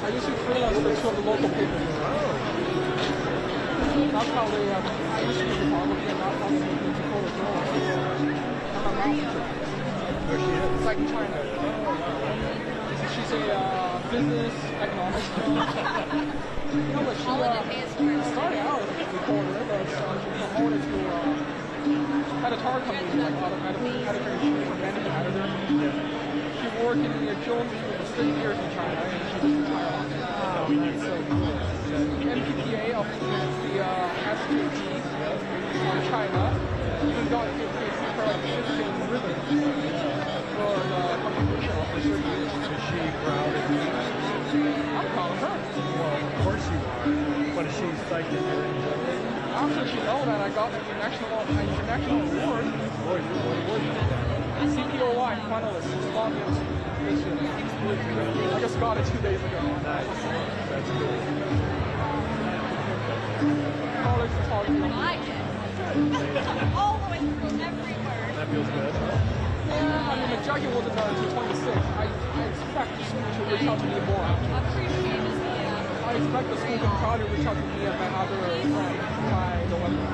I used to freelance for two of the local papers. That's how they, I used to do photography and that's how they moved into photojournalism. I'm a math teacher. Where she is? It's like in China. She's a business economics you know, but she started out as a reporter, but she promoted to editorial company, like editor-in-chief or managing editor. She worked in the journalism for 6 years in China, and she just retired. So, the MPPA of the SKP in China even got her like 15 ribbons for the contribution of her 30 years. Is she proud of you? I'm proud of her. Well, of course you are. But is she psyched that you're in general? After she know that I got the international award, CPOY finalist in Slovakia this year. I just got it 2 days ago. Nice. That's cool. College photography. I did. All the way through every word. That feels good. Yeah, I mean, the judging wasn't done until 26. I expect the school to reach out to me more. I expect the school to try to reach out to me and my other friend by November.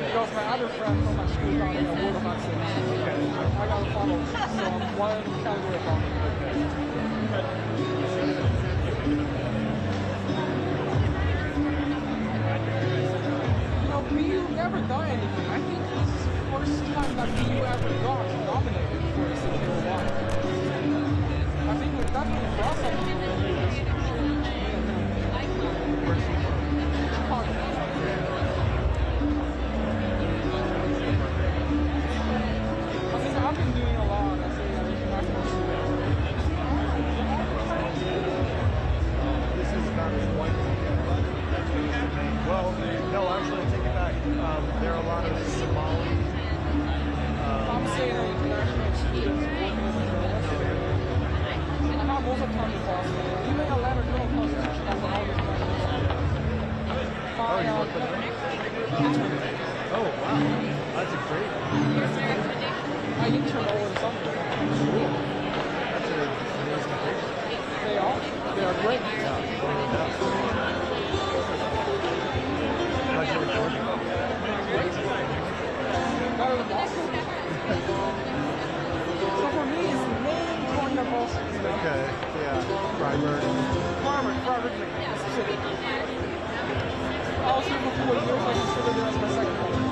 Because my other friend from my school got an award of excellence. I got a follow, so I'm one category above. You know, BU never done anything. I think this is the first time that BU ever got nominated for a CPOY. I think we've definitely brought something to this. I've been doing a lot as an international student. This is not as white. Well, no, actually, take it back. There are a lot of Somali. I'm saying international students working as a journalist. I have most of the time in Boston. Even Atlanta Journal Constitution has all these international students. Oh, you work with them? Oh, wow. That's a great one. I intern over the summer. Cool. That's an amazing picture. They are. They are great. Yeah. How'd you record it? Great. Better than Boston. So for me, it's Maine, California, Boston. Okay. Yeah. Primer. Mississippi. I was here for 4 years. I consider it as my second home.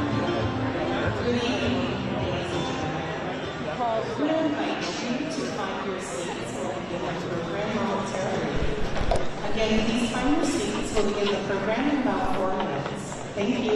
Again, please find your seats. We'll begin the program in about 4 minutes. Thank you.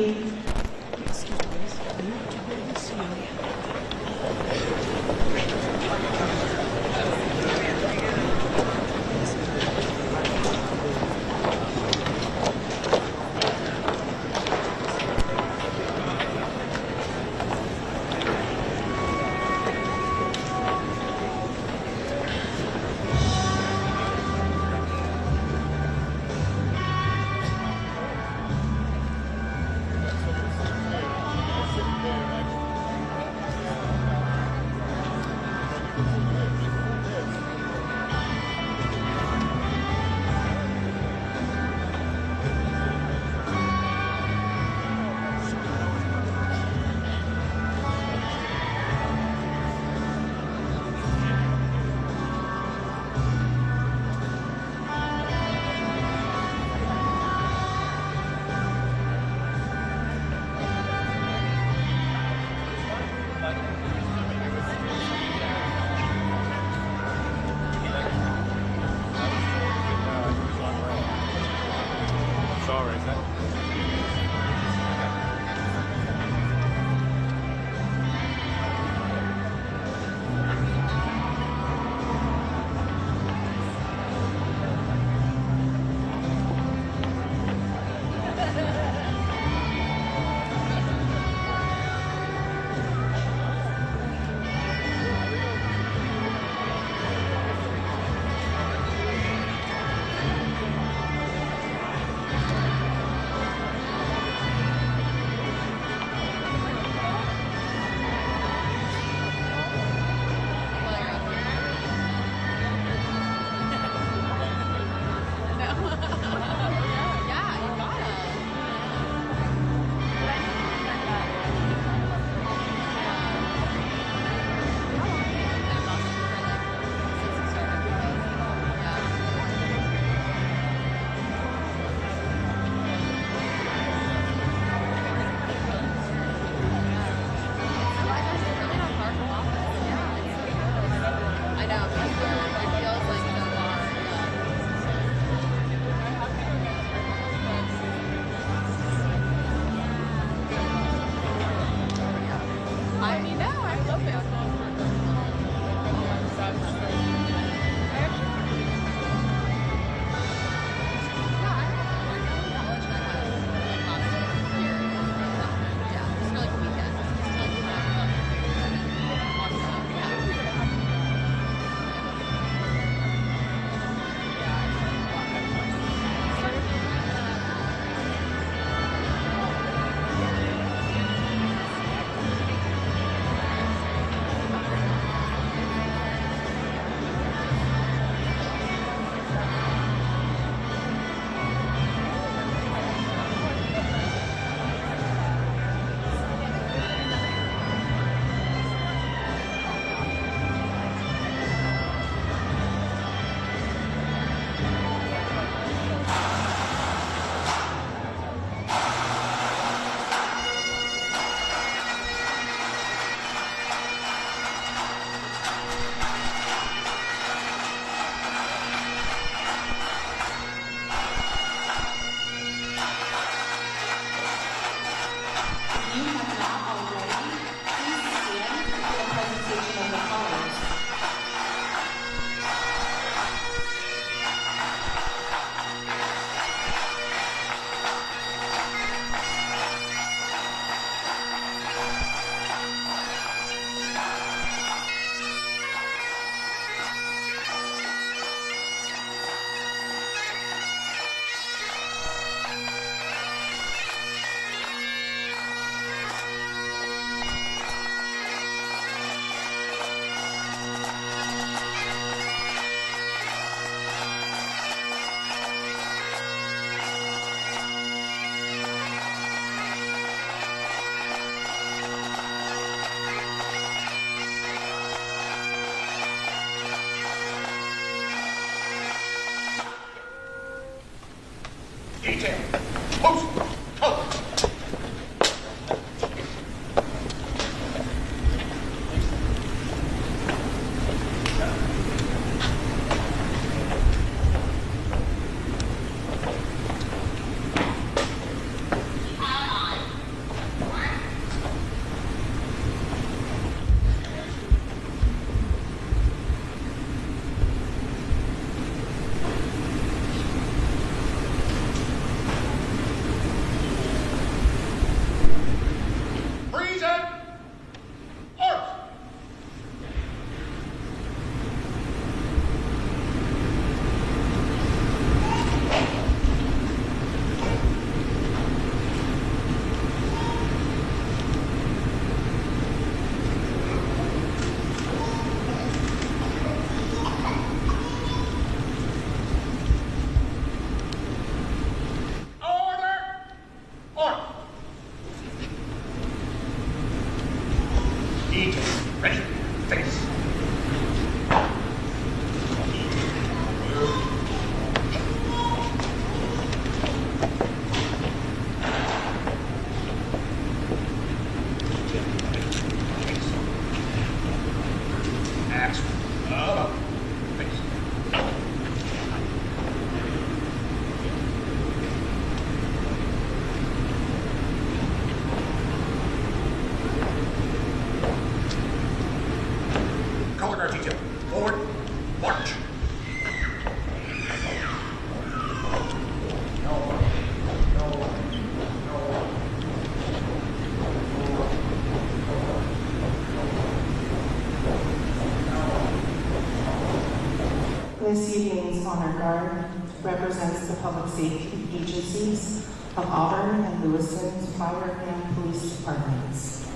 This evening's honor guard represents the public safety agencies of Auburn and Lewiston's fire and police departments.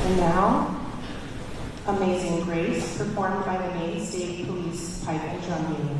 And now, Amazing Grace, performed by the Maine State Police Pipe and Drum Unit.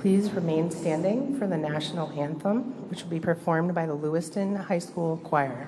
Please remain standing for the national anthem, which will be performed by the Lewiston High School Choir.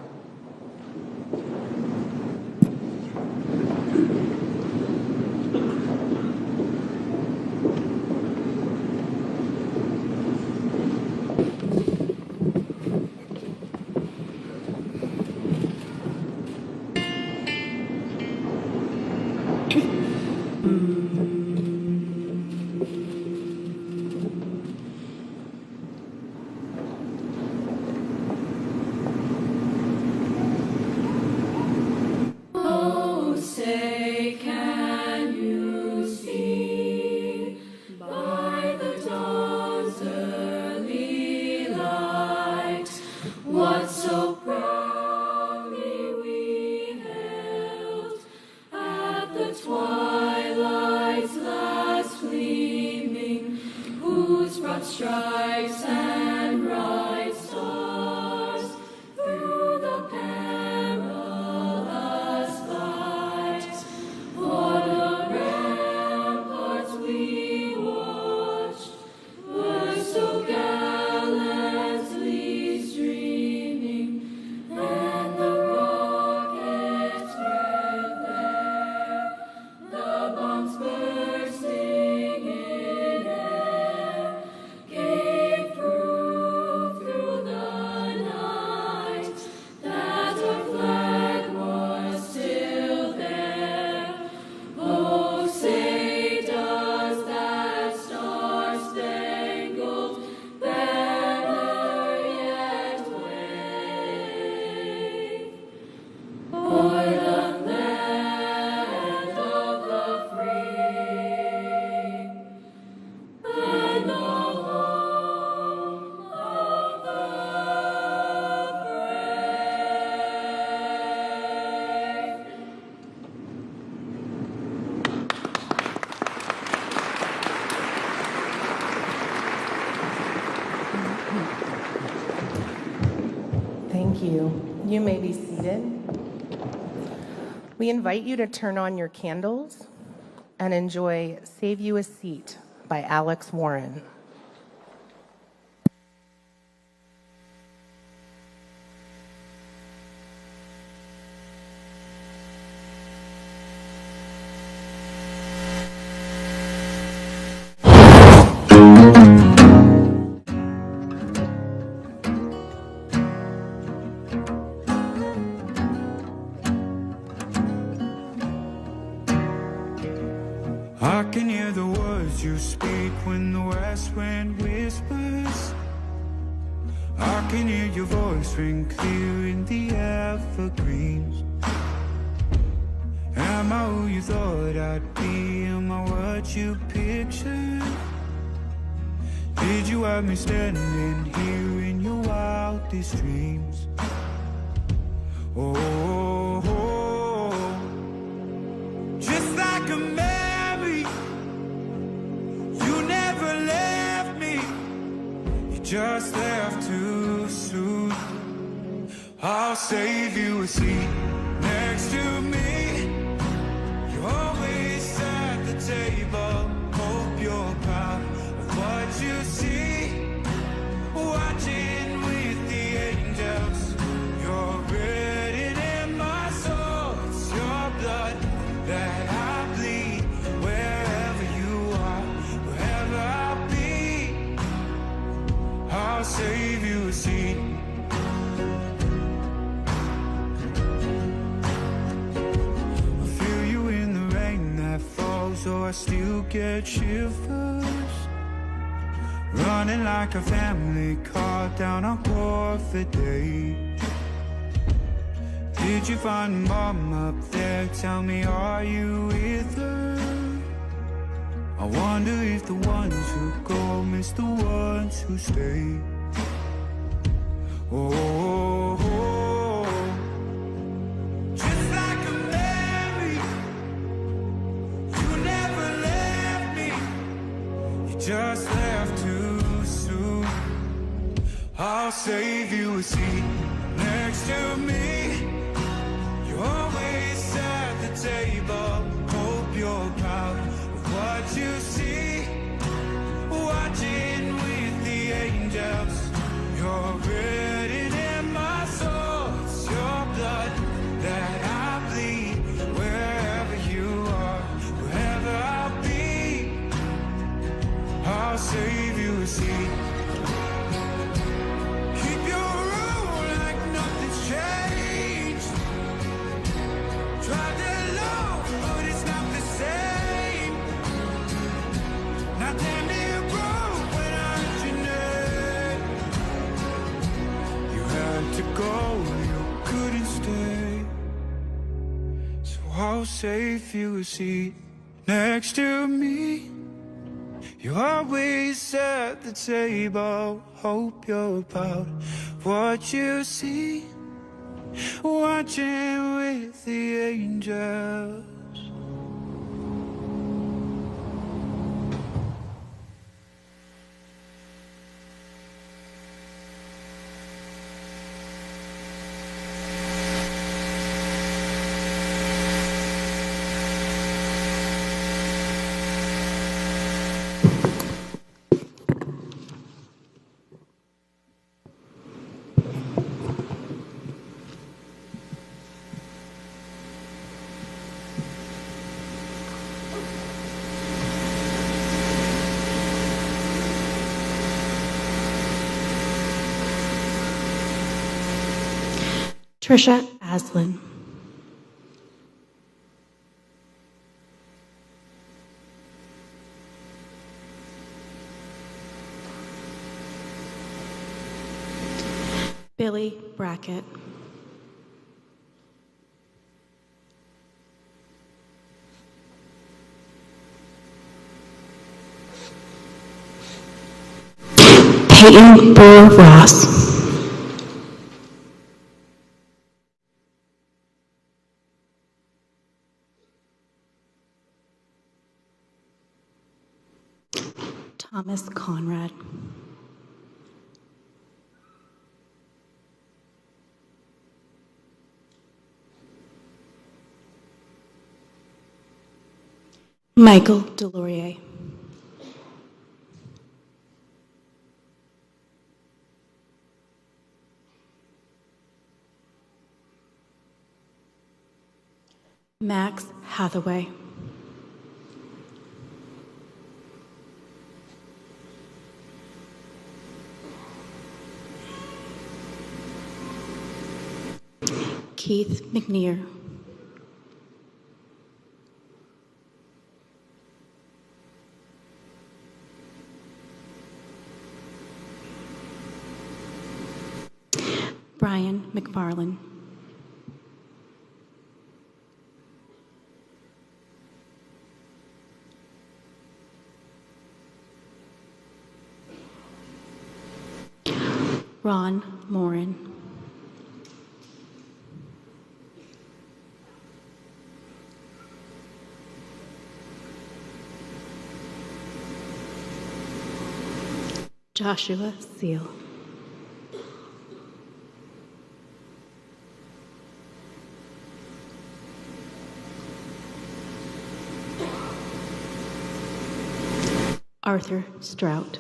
Thank you. You may be seated. We invite you to turn on your candles and enjoy Save You a Seat by Alex Warren. you speak when the west wind whispers. I can hear your voice ring clear in the evergreens. Am I who you thought I'd be? Am I what you pictured? Did you have me standing here in your wildest dreams? Oh, just like a memory, you never left me. You just left too soon. I'll save you a seat next to me. You're always at the table. Hope you're proud of what you see. Watching with the angels. You're written in my soul. It's your blood that I bleed. Wherever you are, wherever I'll be, I'll save you a seat. So I still get shivers, running like a family car down on Corporate Day. Did you find Mom up there? Tell me, are you with her? I wonder if the ones who go miss the ones who stay. Oh, just like a memory, you never left me. You just left too soon. I'll save you a seat next to me. You're always at the table. Hope you're proud of what you see. Watching with the angels. You're written in my soul. It's your blood that I bleed. Wherever you are, wherever I'll be, I'll save you a seat. Keep your room like nothing's changed. Drive it low, but it's not the same. Not damn near broke when I heard your name. You had to go, you couldn't stay. So I'll save you a seat next to me. You're always at the table. Hope you're proud of what you see. Watching with the angels. Trisha Aslin. Billy Brackett. Peyton Burr Ross. Thomas Conrad. Michael Delorier. Max Hathaway. Keith McNear. Brian McFarland. Ron Morin. Joshua Seal. Arthur Strout.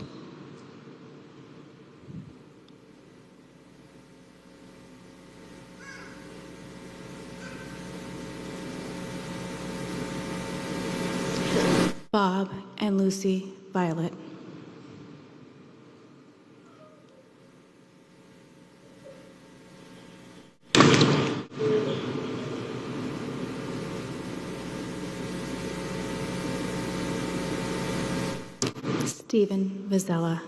Bob and Lucy Violet. Stephen Vizella.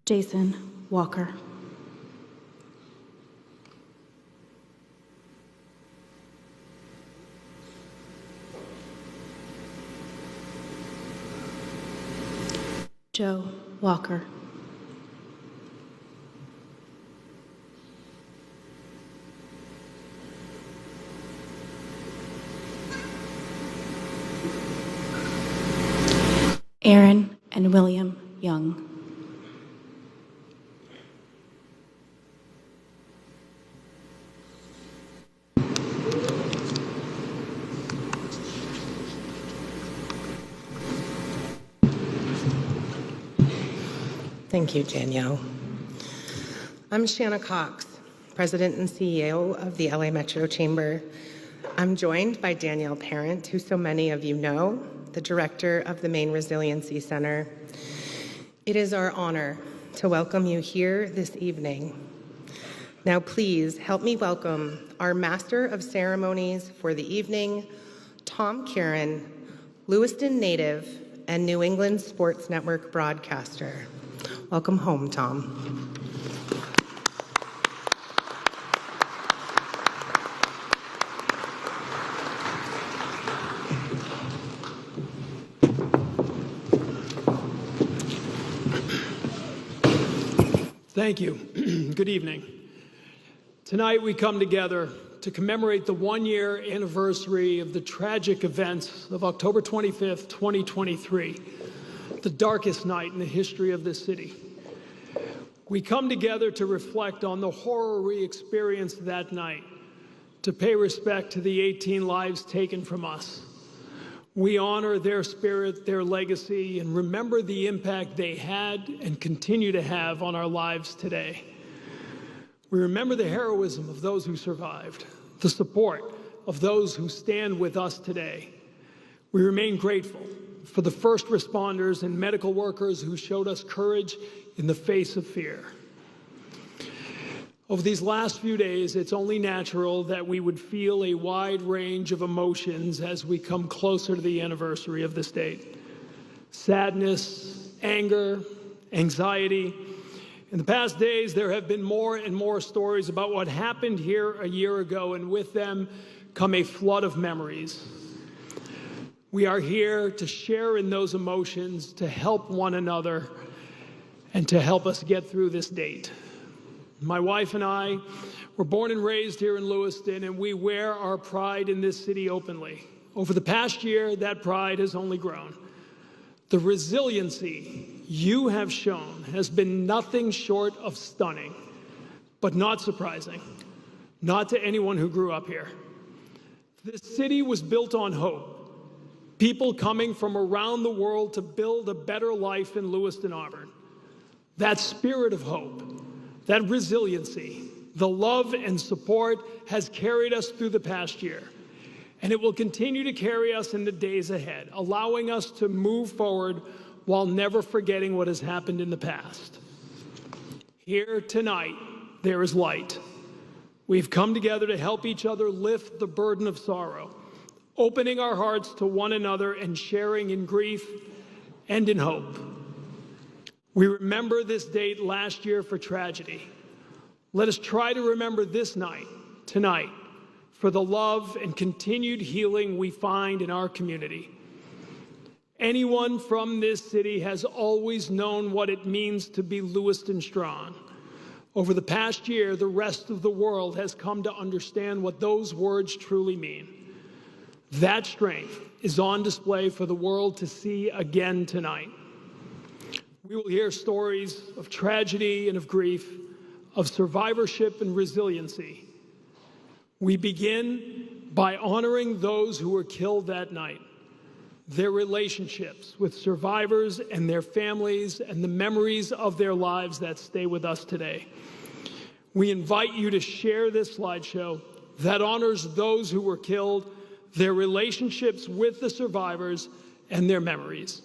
Jason Walker. Joe Walker. Aaron and William Young. Thank you, Danielle. I'm Shanna Cox, President and CEO of the LA Metro Chamber. I'm joined by Danielle Parent, who so many of you know, the Director of the Maine Resiliency Center. It is our honor to welcome you here this evening. Now please help me welcome our Master of Ceremonies for the evening, Tom Kieran, Lewiston native and New England Sports Network broadcaster. Welcome home, Tom. Thank you. Good evening. Tonight we come together to commemorate the one-year anniversary of the tragic events of October 25th, 2023, the darkest night in the history of this city. We come together to reflect on the horror we experienced that night, to pay respect to the 18 lives taken from us. We honor their spirit, their legacy, and remember the impact they had and continue to have on our lives today. We remember the heroism of those who survived, the support of those who stand with us today. We remain grateful for the first responders and medical workers who showed us courage in the face of fear. Over these last few days, it's only natural that we would feel a wide range of emotions as we come closer to the anniversary of this date. Sadness, anger, anxiety. In the past days, there have been more and more stories about what happened here a year ago, and with them come a flood of memories. We are here to share in those emotions, to help one another, and to help us get through this date. My wife and I were born and raised here in Lewiston, and we wear our pride in this city openly. Over the past year, that pride has only grown. The resiliency you have shown has been nothing short of stunning, but not surprising, not to anyone who grew up here. This city was built on hope. People coming from around the world to build a better life in Lewiston, Auburn. That spirit of hope, that resiliency, the love and support has carried us through the past year. And it will continue to carry us in the days ahead, allowing us to move forward while never forgetting what has happened in the past. Here tonight, there is light. We've come together to help each other lift the burden of sorrow, opening our hearts to one another and sharing in grief and in hope. We remember this date last year for tragedy. Let us try to remember this night, tonight, for the love and continued healing we find in our community. Anyone from this city has always known what it means to be Lewiston strong. Over the past year, the rest of the world has come to understand what those words truly mean. That strength is on display for the world to see again tonight. We will hear stories of tragedy and of grief, of survivorship and resiliency. We begin by honoring those who were killed that night, their relationships with survivors and their families, and the memories of their lives that stay with us today. We invite you to share this slideshow that honors those who were killed, their relationships with the survivors, and their memories.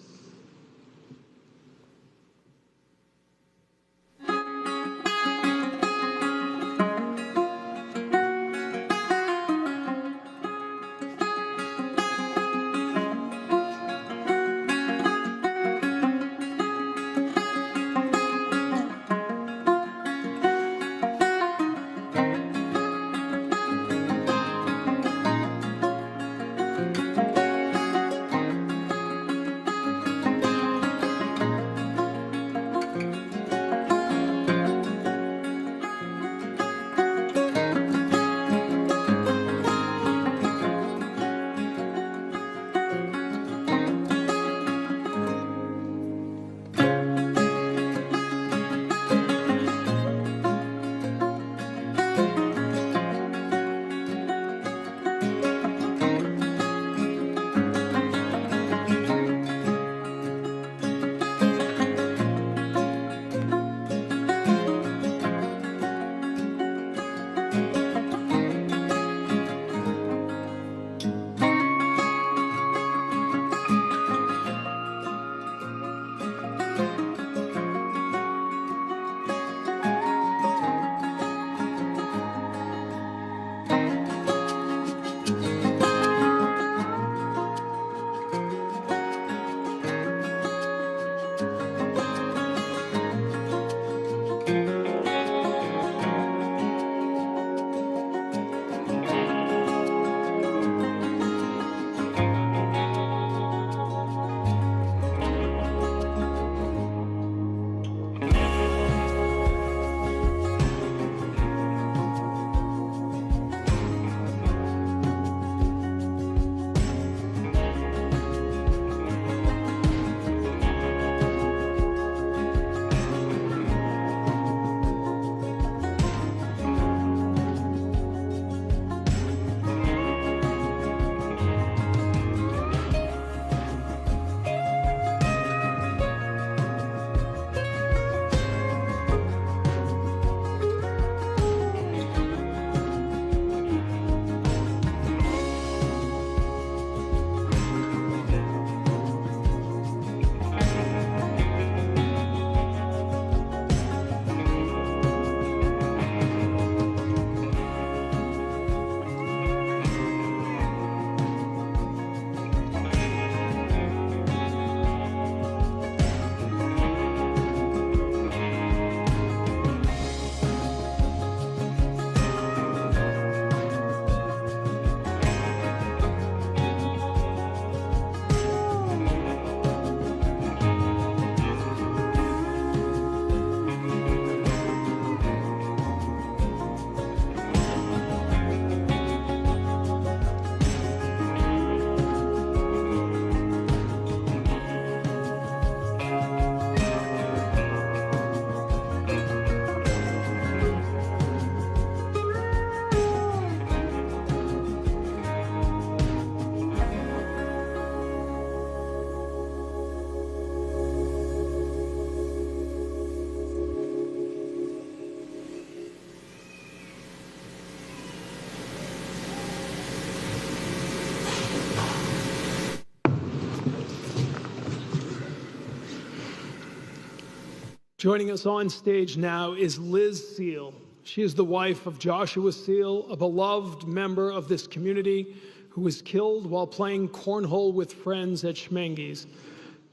Joining us on stage now is Liz Seal, She is the wife of Joshua Seal, a beloved member of this community who was killed while playing cornhole with friends at Schmenge's.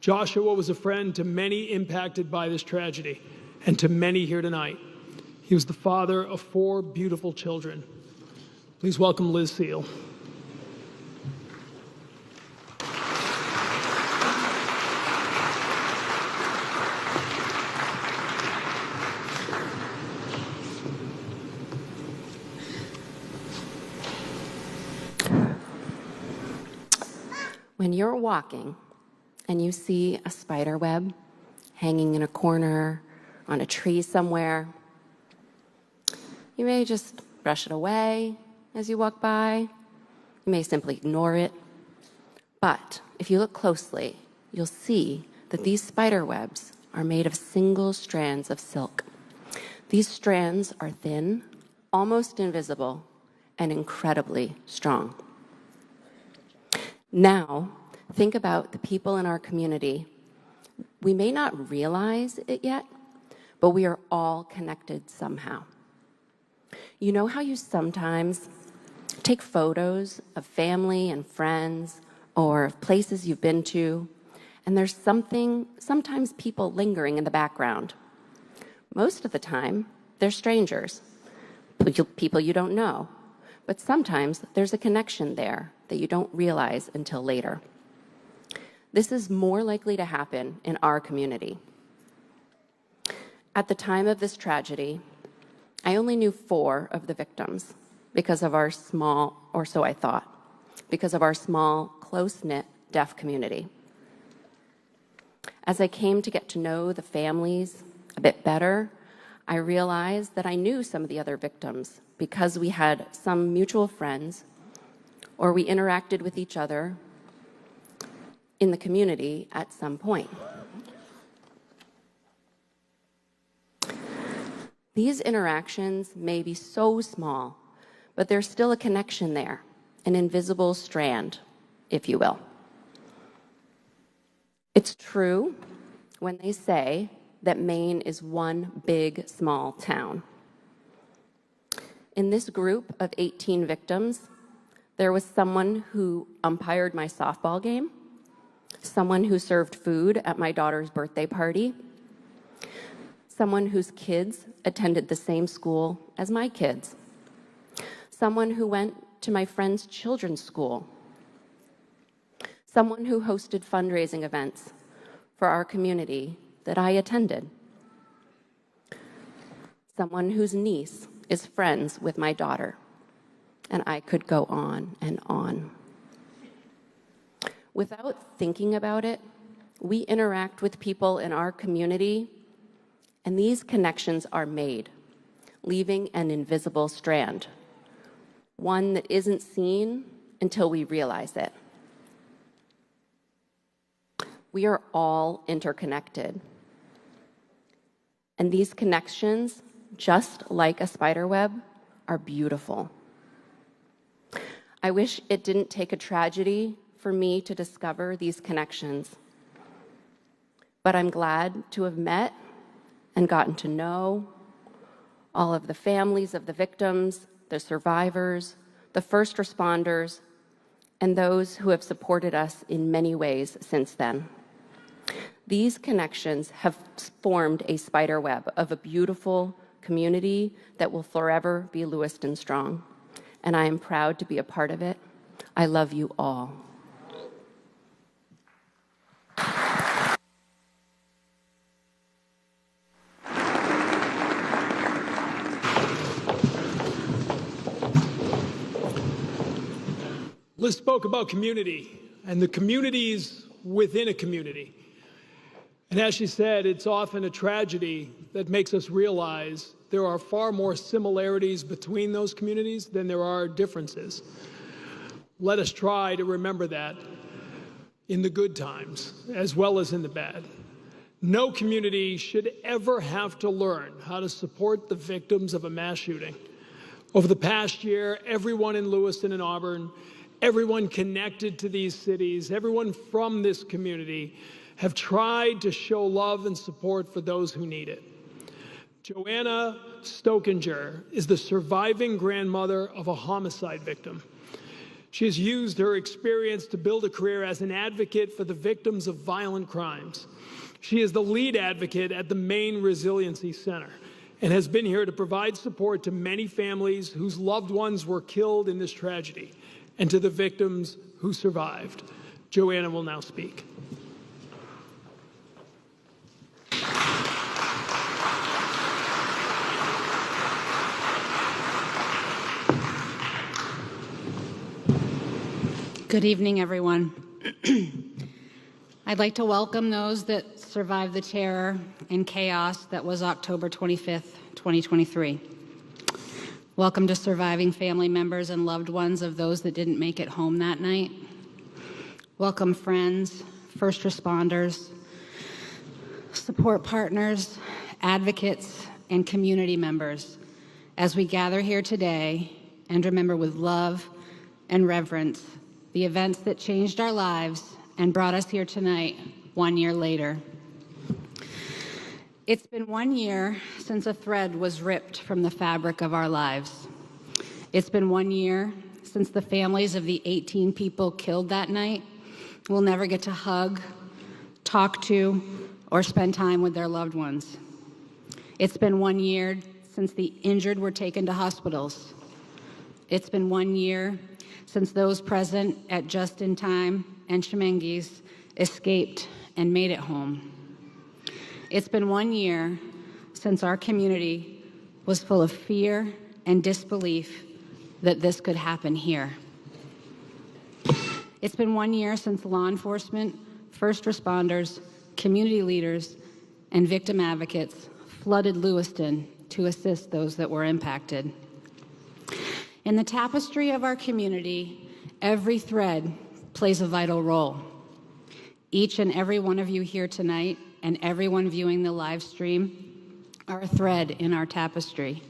Joshua was a friend to many impacted by this tragedy and to many here tonight. He was the father of 4 beautiful children. Please welcome Liz Seal. When you're walking and you see a spider web hanging in a corner, on a tree somewhere, you may just brush it away as you walk by. You may simply ignore it. But if you look closely, you'll see that these spider webs are made of single strands of silk. These strands are thin, almost invisible, and incredibly strong. Now, think about the people in our community. We may not realize it yet, but we are all connected somehow. You know how you sometimes take photos of family and friends or of places you've been to, and there's sometimes people lingering in the background. Most of the time, they're strangers, people you don't know, but sometimes there's a connection there that you don't realize until later. This is more likely to happen in our community. At the time of this tragedy, I only knew 4 of the victims because of our small, or so I thought, because of our small, close-knit deaf community. As I came to get to know the families a bit better, I realized that I knew some of the other victims because we had some mutual friends or we interacted with each other in the community at some point. These interactions may be so small, but there's still a connection there, an invisible strand, if you will. It's true when they say that Maine is one big, small town. In this group of 18 victims, there was someone who umpired my softball game, someone who served food at my daughter's birthday party, someone whose kids attended the same school as my kids, someone who went to my friend's children's school, someone who hosted fundraising events for our community that I attended, someone whose niece is friends with my daughter, and I could go on and on. Without thinking about it, we interact with people in our community, and these connections are made, leaving an invisible strand, one that isn't seen until we realize it. We are all interconnected. And these connections, just like a spider web, are beautiful. I wish it didn't take a tragedy for me to discover these connections. But I'm glad to have met and gotten to know all of the families of the victims, the survivors, the first responders, and those who have supported us in many ways since then. These connections have formed a spider web of a beautiful community that will forever be Lewiston strong, and I am proud to be a part of it. I love you all. Liz spoke about community and the communities within a community. And as she said, it's often a tragedy that makes us realize there are far more similarities between those communities than there are differences. Let us try to remember that in the good times as well as in the bad. No community should ever have to learn how to support the victims of a mass shooting. Over the past year, everyone in Lewiston and Auburn, everyone connected to these cities, everyone from this community have tried to show love and support for those who need it. Joanna Stokinger is the surviving grandmother of a homicide victim. She has used her experience to build a career as an advocate for the victims of violent crimes. She is the lead advocate at the Maine Resiliency Center and has been here to provide support to many families whose loved ones were killed in this tragedy and to the victims who survived. Joanna will now speak. Good evening, everyone. I'd like to welcome those that survived the terror and chaos that was October 25th, 2023. Welcome to surviving family members and loved ones of those that didn't make it home that night. Welcome friends, first responders, support partners, advocates, and community members as we gather here today and remember with love and reverence the events that changed our lives and brought us here tonight 1 year later. It's been 1 year since a thread was ripped from the fabric of our lives. It's been 1 year since the families of the 18 people killed that night will never get to hug, talk to, or spend time with their loved ones. It's been 1 year since the injured were taken to hospitals. It's been 1 year since those present at Just in Time and Shemengi's escaped and made it home. It's been 1 year since our community was full of fear and disbelief that this could happen here. It's been 1 year since law enforcement, first responders, community leaders, and victim advocates flooded Lewiston to assist those that were impacted. In the tapestry of our community, every thread plays a vital role. Each and every one of you here tonight and everyone viewing the live stream are a thread in our tapestry.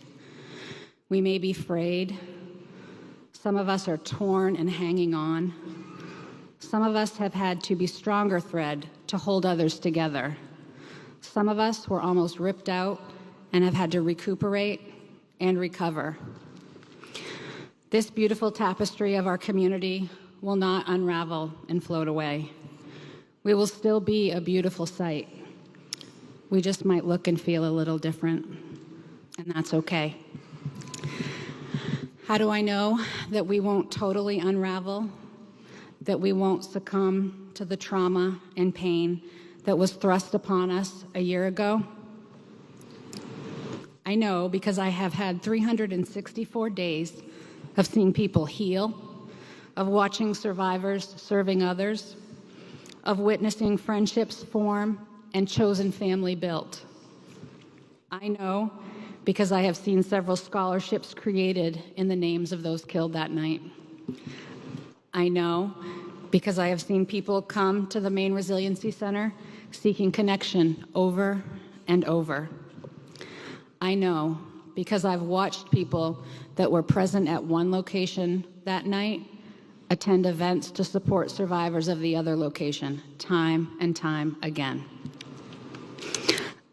We may be frayed. Some of us are torn and hanging on. Some of us have had to be stronger thread to hold others together. Some of us were almost ripped out and have had to recuperate and recover. This beautiful tapestry of our community will not unravel and float away. We will still be a beautiful sight. We just might look and feel a little different, and that's okay. How do I know that we won't totally unravel, that we won't succumb to the trauma and pain that was thrust upon us a year ago? I know because I have had 364 days of seeing people heal, of watching survivors serving others, of witnessing friendships form and chosen family built. I know because I have seen several scholarships created in the names of those killed that night. I know because I have seen people come to the Maine Resiliency Center seeking connection over and over. I know because I've watched people that were present at one location that night attend events to support survivors of the other location time and time again.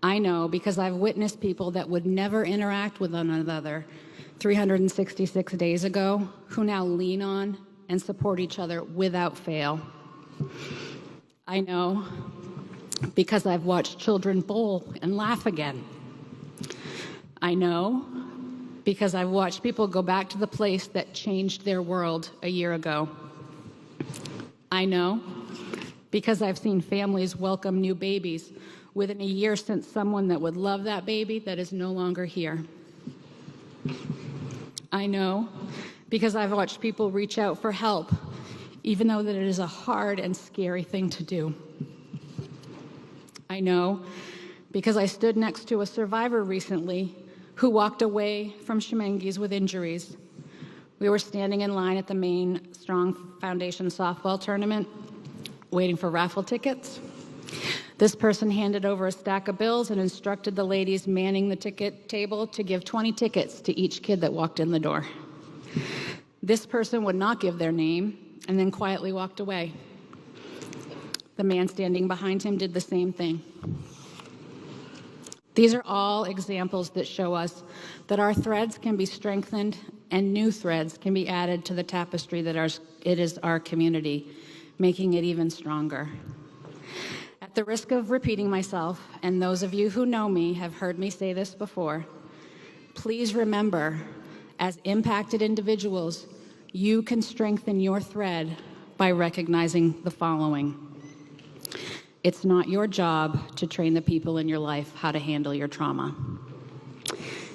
I know because I've witnessed people that would never interact with one another 366 days ago who now lean on and support each other without fail. I know because I've watched children bowl and laugh again. I know because I've watched people go back to the place that changed their world a year ago. I know because I've seen families welcome new babies within a year since someone that would love that baby that is no longer here. I know because I've watched people reach out for help, even though that it is a hard and scary thing to do. I know because I stood next to a survivor recently who walked away from Shemengi's with injuries. We were standing in line at the Maine Strong Foundation softball tournament, waiting for raffle tickets. This person handed over a stack of bills and instructed the ladies manning the ticket table to give 20 tickets to each kid that walked in the door. This person would not give their name and then quietly walked away. The man standing behind him did the same thing. These are all examples that show us that our threads can be strengthened and new threads can be added to the tapestry that it is our community, making it even stronger. At the risk of repeating myself, and those of you who know me have heard me say this before, please remember, as impacted individuals, you can strengthen your thread by recognizing the following. It's not your job to train the people in your life how to handle your trauma.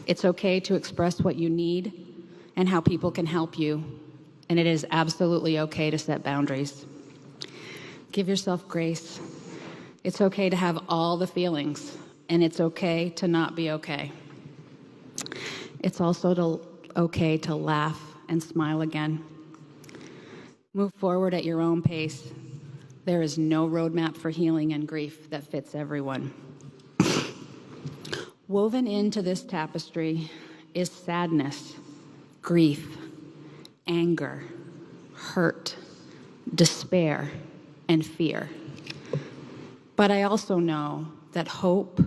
It's okay to express what you need and how people can help you, and it is absolutely okay to set boundaries. Give yourself grace. It's okay to have all the feelings, and it's okay to not be okay. It's also okay to laugh and smile again. Move forward at your own pace. There is no roadmap for healing and grief that fits everyone. Woven into this tapestry is sadness, grief, anger, hurt, despair, and fear. But I also know that hope,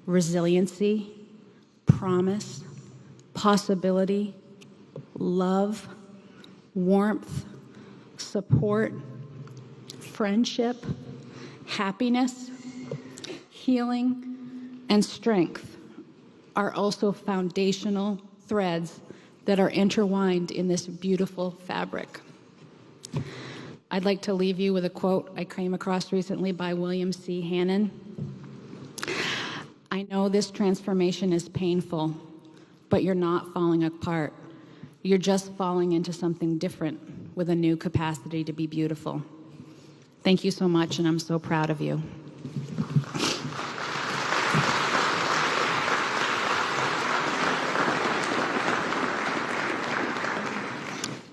resiliency, promise, possibility, love, warmth, support, friendship, happiness, healing, and strength are also foundational threads that are intertwined in this beautiful fabric. I'd like to leave you with a quote I came across recently by William C. Hannon. I know this transformation is painful, but you're not falling apart. You're just falling into something different with a new capacity to be beautiful. Thank you so much, and I'm so proud of you.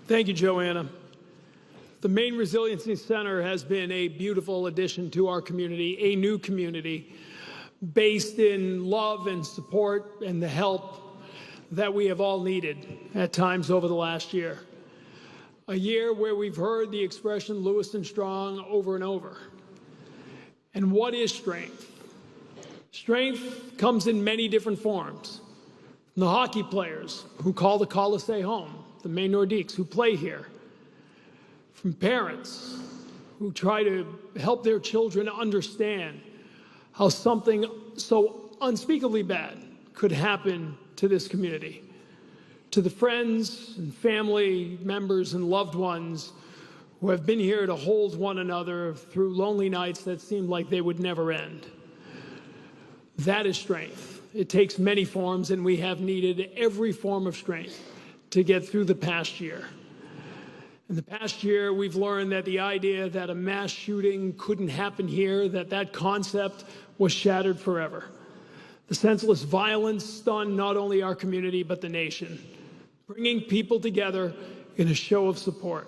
Thank you, Joanna. The Maine Resiliency Center has been a beautiful addition to our community, a new community based in love and support and the help that we have all needed at times over the last year. A year where we've heard the expression Lewiston strong over and over. And what is strength? Strength comes in many different forms. The hockey players who call the Colisee home, the Maine Nordiques who play here. From parents who try to help their children understand how something so unspeakably bad could happen to this community. To the friends and family members and loved ones who have been here to hold one another through lonely nights that seemed like they would never end. That is strength. It takes many forms, and we have needed every form of strength to get through the past year. In the past year, we've learned that the idea that a mass shooting couldn't happen here, that concept was shattered forever. The senseless violence stunned not only our community, but the nation, bringing people together in a show of support.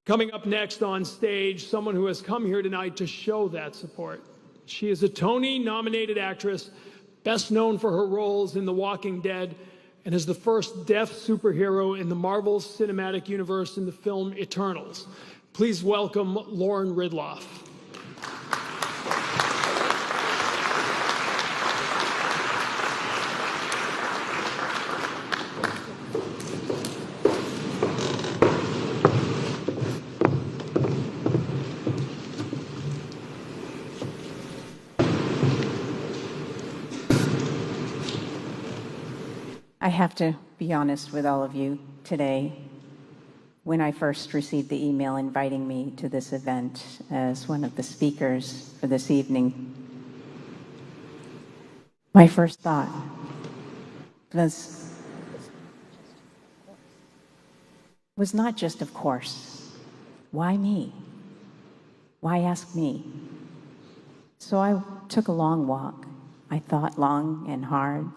Coming up next on stage, someone who has come here tonight to show that support. She is a Tony-nominated actress, best known for her roles in The Walking Dead, and is the first deaf superhero in the Marvel Cinematic Universe in the film Eternals. Please welcome Lauren Ridloff. I have to be honest with all of you today. When I first received the email inviting me to this event as one of the speakers for this evening, my first thought was not just, of course, why me? Why ask me? So I took a long walk. I thought long and hard.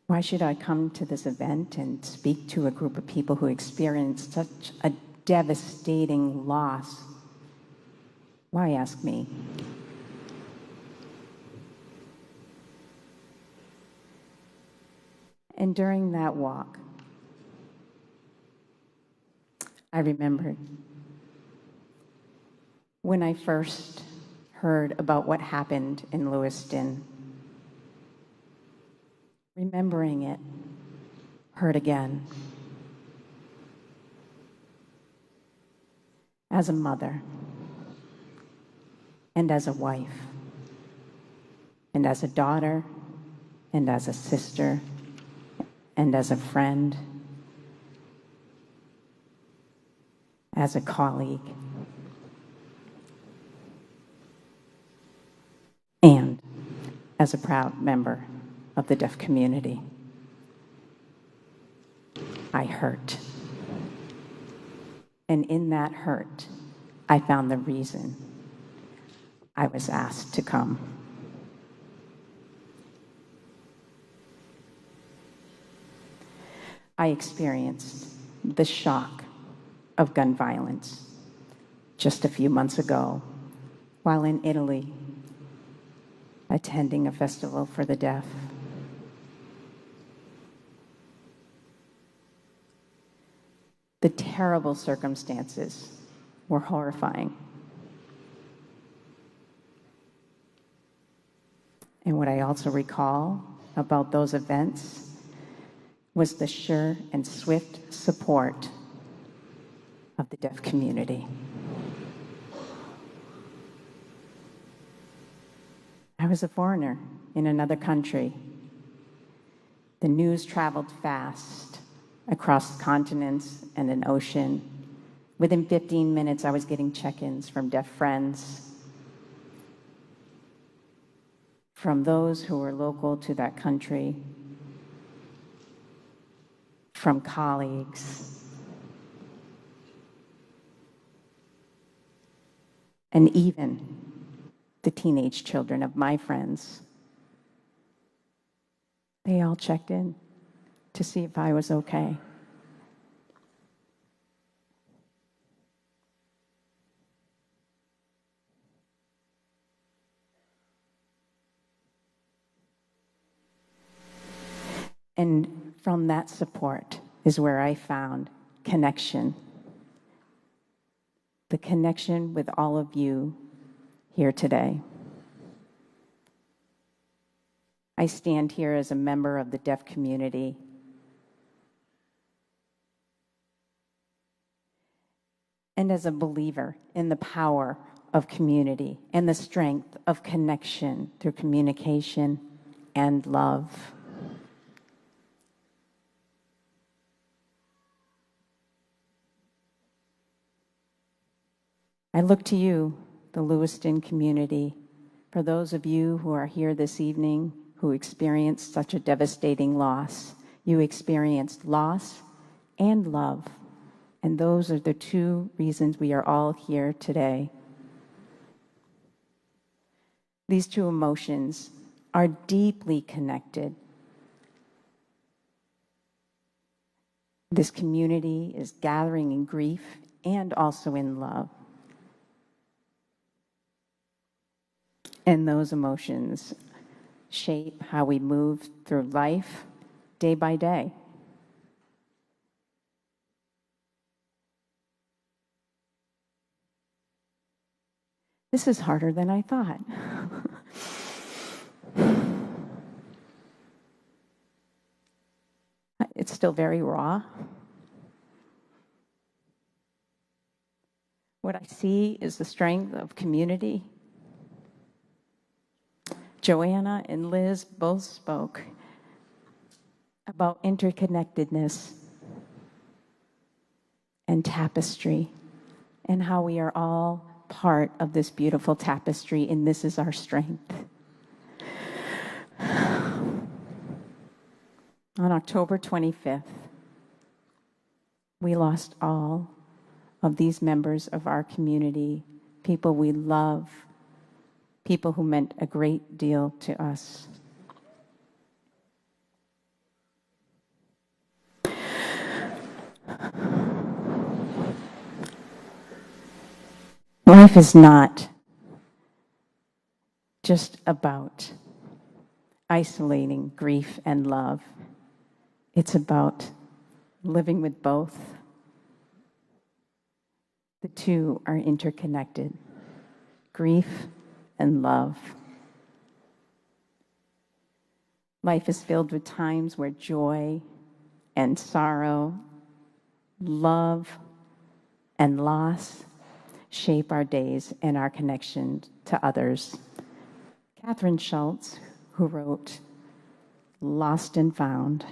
Why should I come to this event and speak to a group of people who experienced such a devastating loss? Why ask me? And during that walk, I remembered when I first heard about what happened in Lewiston. Remembering it hurt again. As a mother, and as a wife, and as a daughter, and as a sister, and as a friend, as a colleague, and as a proud member of the deaf community. I hurt. And in that hurt, I found the reason I was asked to come. I experienced the shock of gun violence just a few months ago while in Italy attending a festival for the deaf. The terrible circumstances were horrifying. And what I also recall about those events was the sure and swift support of the deaf community. I was a foreigner in another country. The news traveled fast across continents and an ocean. Within 15 minutes, I was getting check-ins from deaf friends, from those who were local to that country, from colleagues, and even the teenage children of my friends. They all checked in to see if I was okay. And from that support is where I found connection. The connection with all of you here today. I stand here as a member of the deaf community. And as a believer in the power of community and the strength of connection through communication and love. I look to you, the Lewiston community, for those of you who are here this evening who experienced such a devastating loss. You experienced loss and love, and those are the two reasons we are all here today. These two emotions are deeply connected. This community is gathering in grief and also in love. And those emotions shape how we move through life day by day. This is harder than I thought. It's still very raw. What I see is the strength of community. Joanna and Liz both spoke about interconnectedness and tapestry and how we are all part of this beautiful tapestry, and this is our strength. On October 25th, we lost all of these members of our community, people we love, people who meant a great deal to us. Life is not just about isolating grief and love. It's about living with both. The two are interconnected. Grief and love. Life is filled with times where joy and sorrow, love and loss shape our days and our connection to others. Catherine Schultz, who wrote Lost and Found.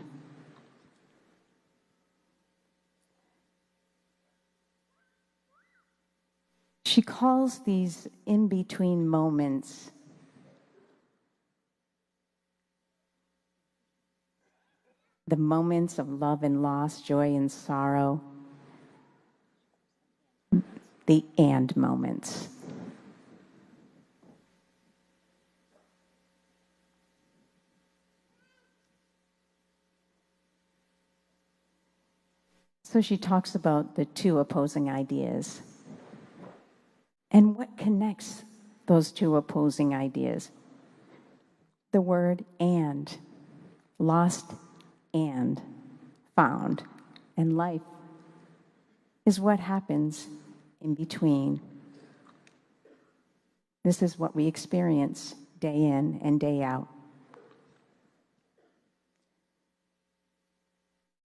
She calls these in-between moments the moments of love and loss, joy and sorrow, the and moments. So she talks about the two opposing ideas. And what connects those two opposing ideas? The word and, lost and found. And life is what happens in between. This is what we experience day in and day out.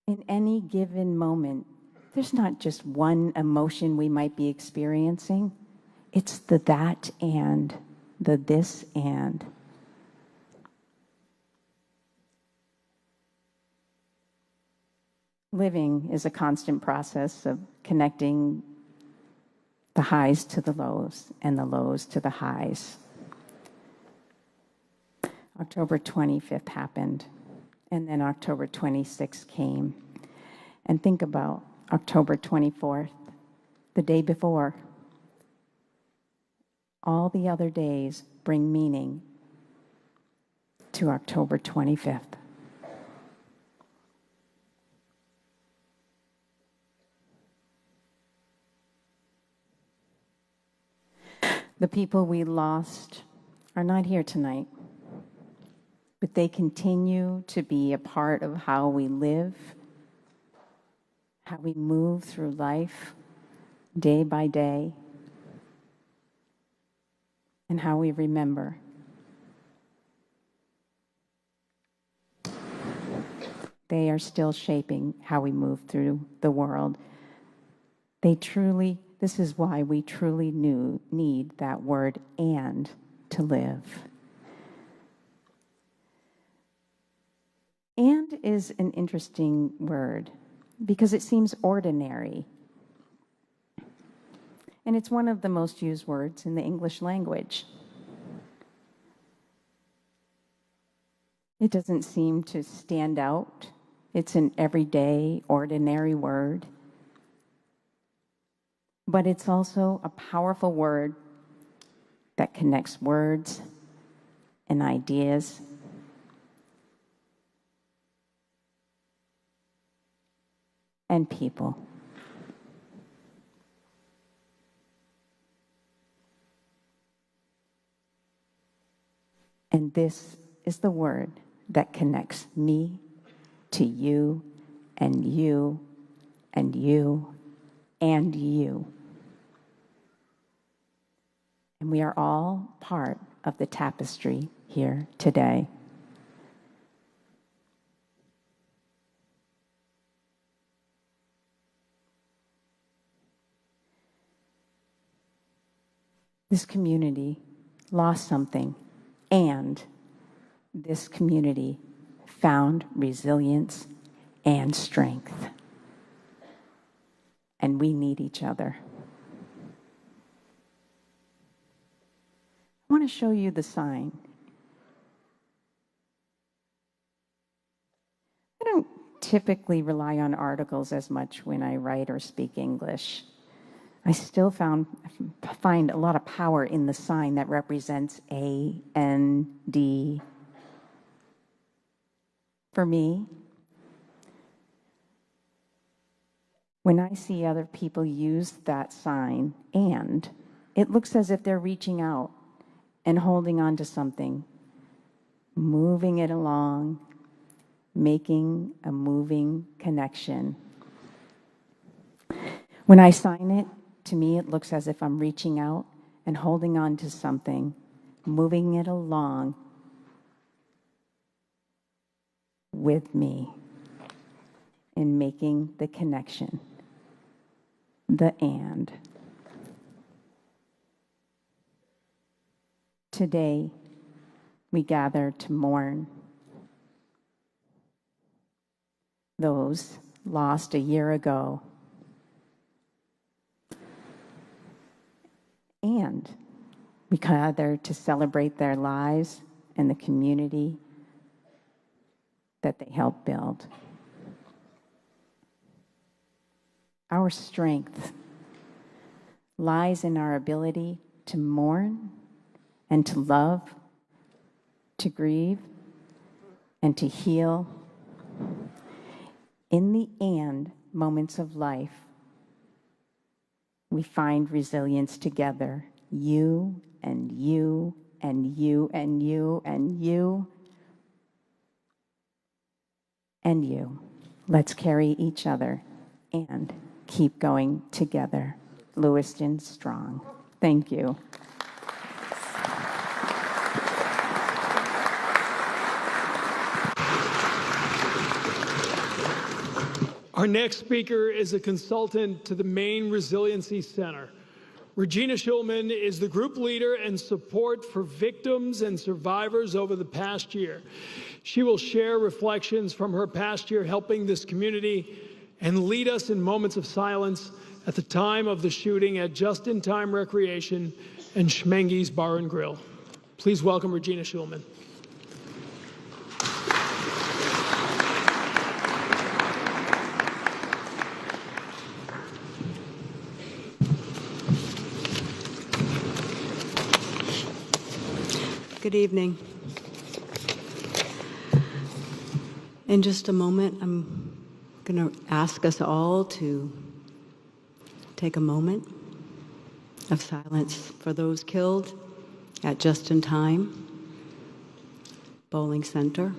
In any given moment, there's not just one emotion we might be experiencing. It's the that and, the this and. Living is a constant process of connecting the highs to the lows and the lows to the highs. October 25th happened, and then October 26th came. And think about October 24th, the day before. All the other days bring meaning to October 25th. The people we lost are not here tonight, but they continue to be a part of how we live, how we move through life day by day, and how we remember. They are still shaping how we move through the world. This is why we truly need that word and to live. And is an interesting word because it seems ordinary. And it's one of the most used words in the English language. It doesn't seem to stand out. It's an everyday, ordinary word. But it's also a powerful word that connects words and ideas. And people. And this is the word that connects me to you and you and you and you. And we are all part of the tapestry here today. This community lost something, and this community found resilience and strength. And we need each other. I want to show you the sign. I don't typically rely on articles as much when I write or speak English. I still find a lot of power in the sign that represents A-N-D. For me, when I see other people use that sign, and, it looks as if they're reaching out and holding on to something, moving it along, making a moving connection. When I sign it, to me, it looks as if I'm reaching out and holding on to something moving it along with me in making the connection, the and. Today, we gather to mourn those lost a year ago, and we gather to celebrate their lives and the community that they helped build. Our strength lies in our ability to mourn and to love, to grieve, and to heal. In the and moments of life, we find resilience together. You and you and you and you and you and you. Let's carry each other and keep going together. Lewiston strong. Thank you. Our next speaker is a consultant to the Maine Resiliency Center. Regina Schulman is the group leader and support for victims and survivors over the past year. She will share reflections from her past year helping this community and lead us in moments of silence at the time of the shooting at Just in Time Recreation and Schmenge's Bar and Grill. Please welcome Regina Schulman. Good evening. In just a moment, I'm going to ask us all to take a moment of silence for those killed at Just in Time Bowling Center.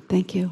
Thank you.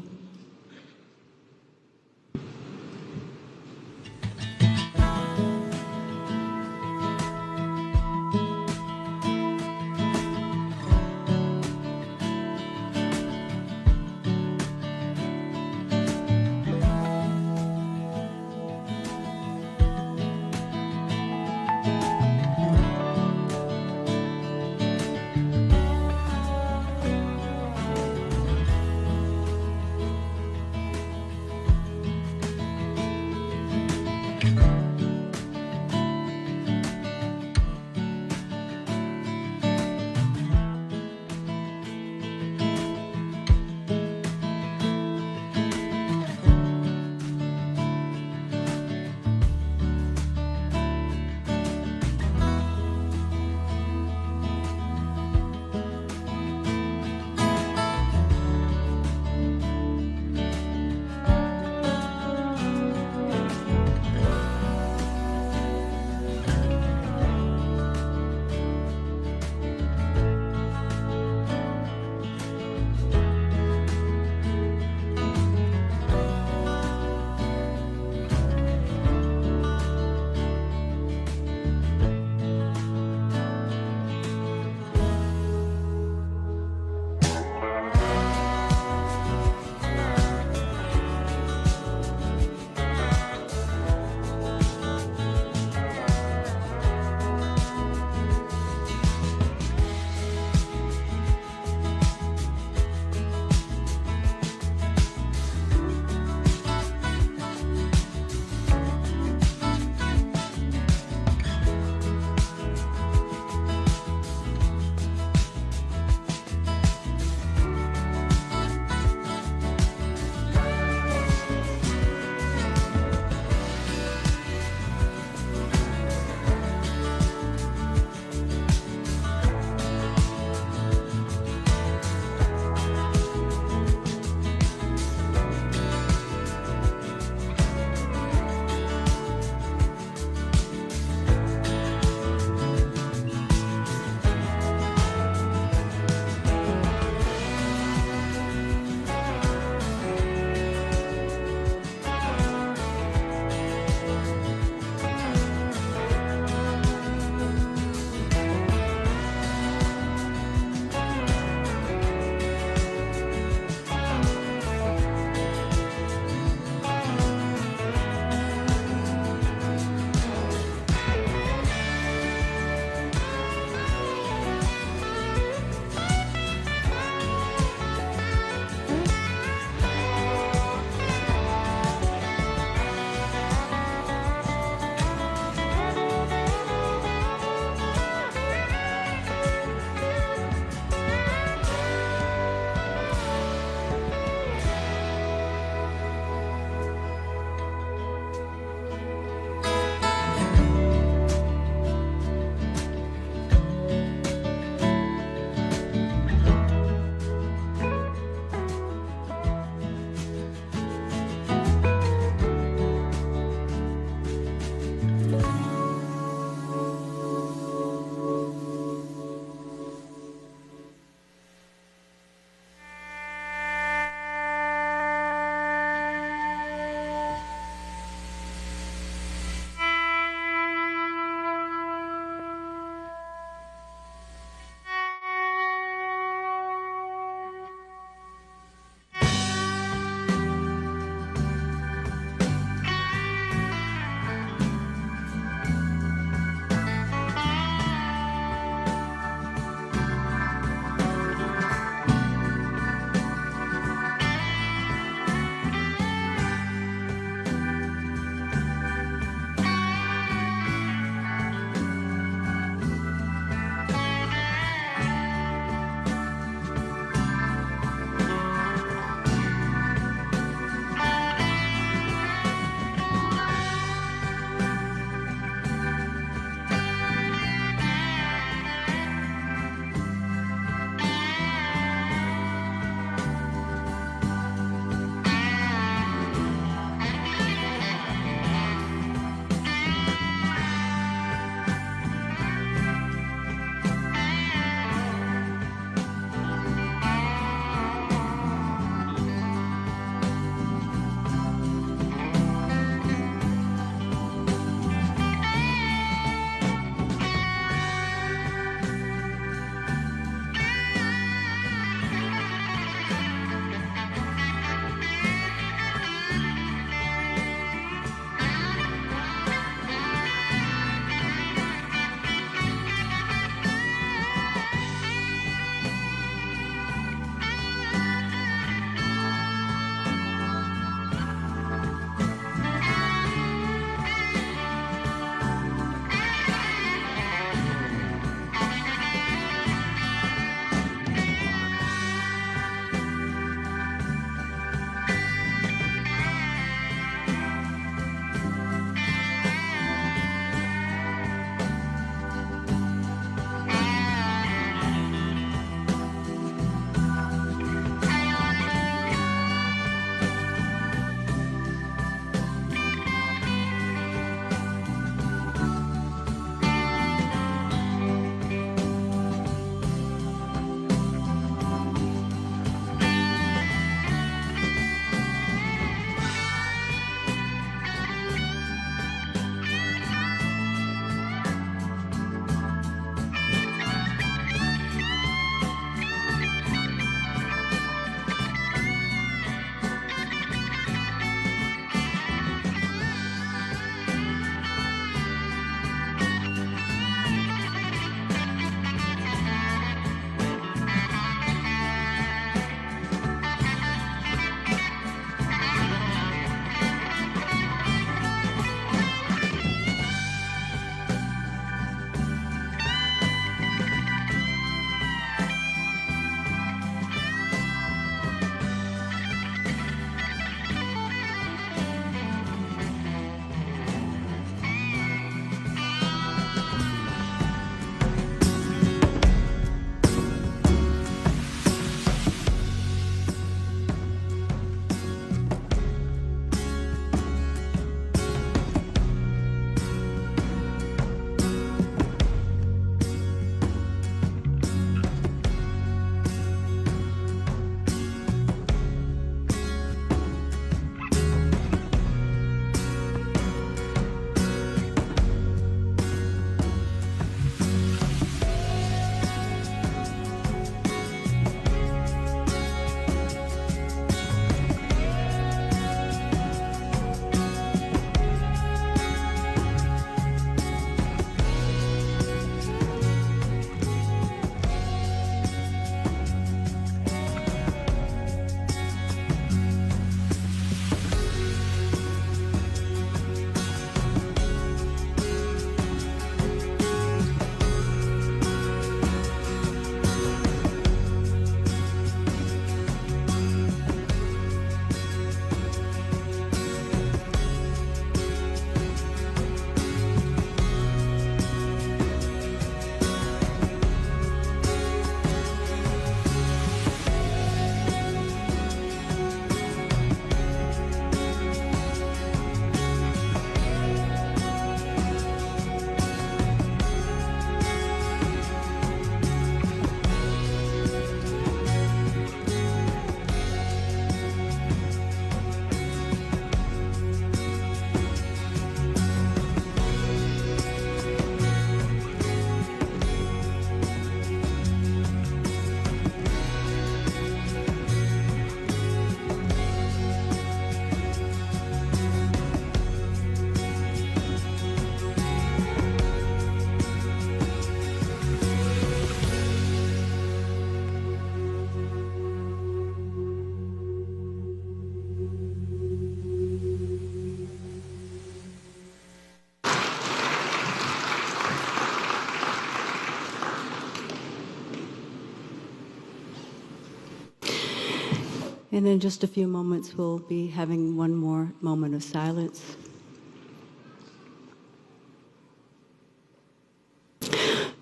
And in just a few moments, we'll be having one more moment of silence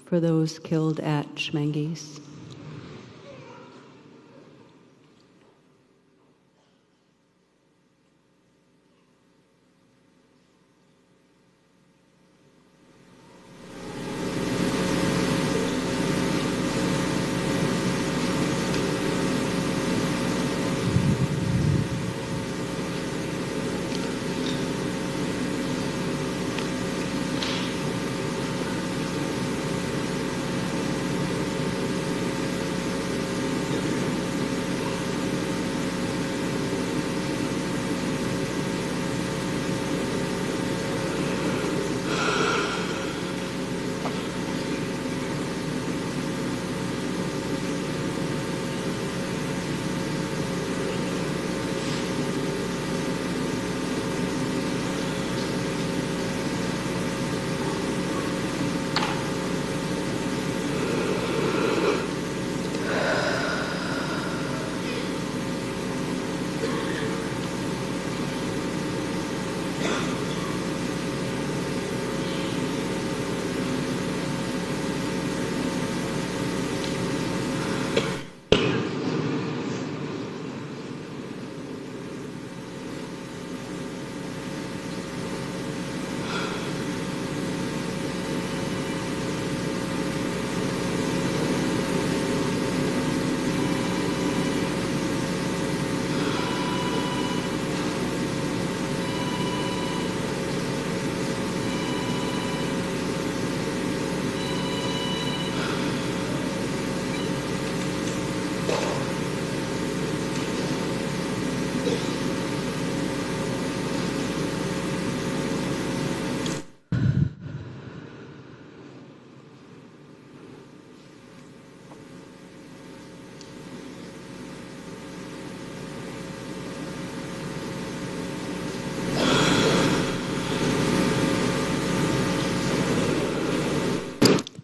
for those killed at Schmenges.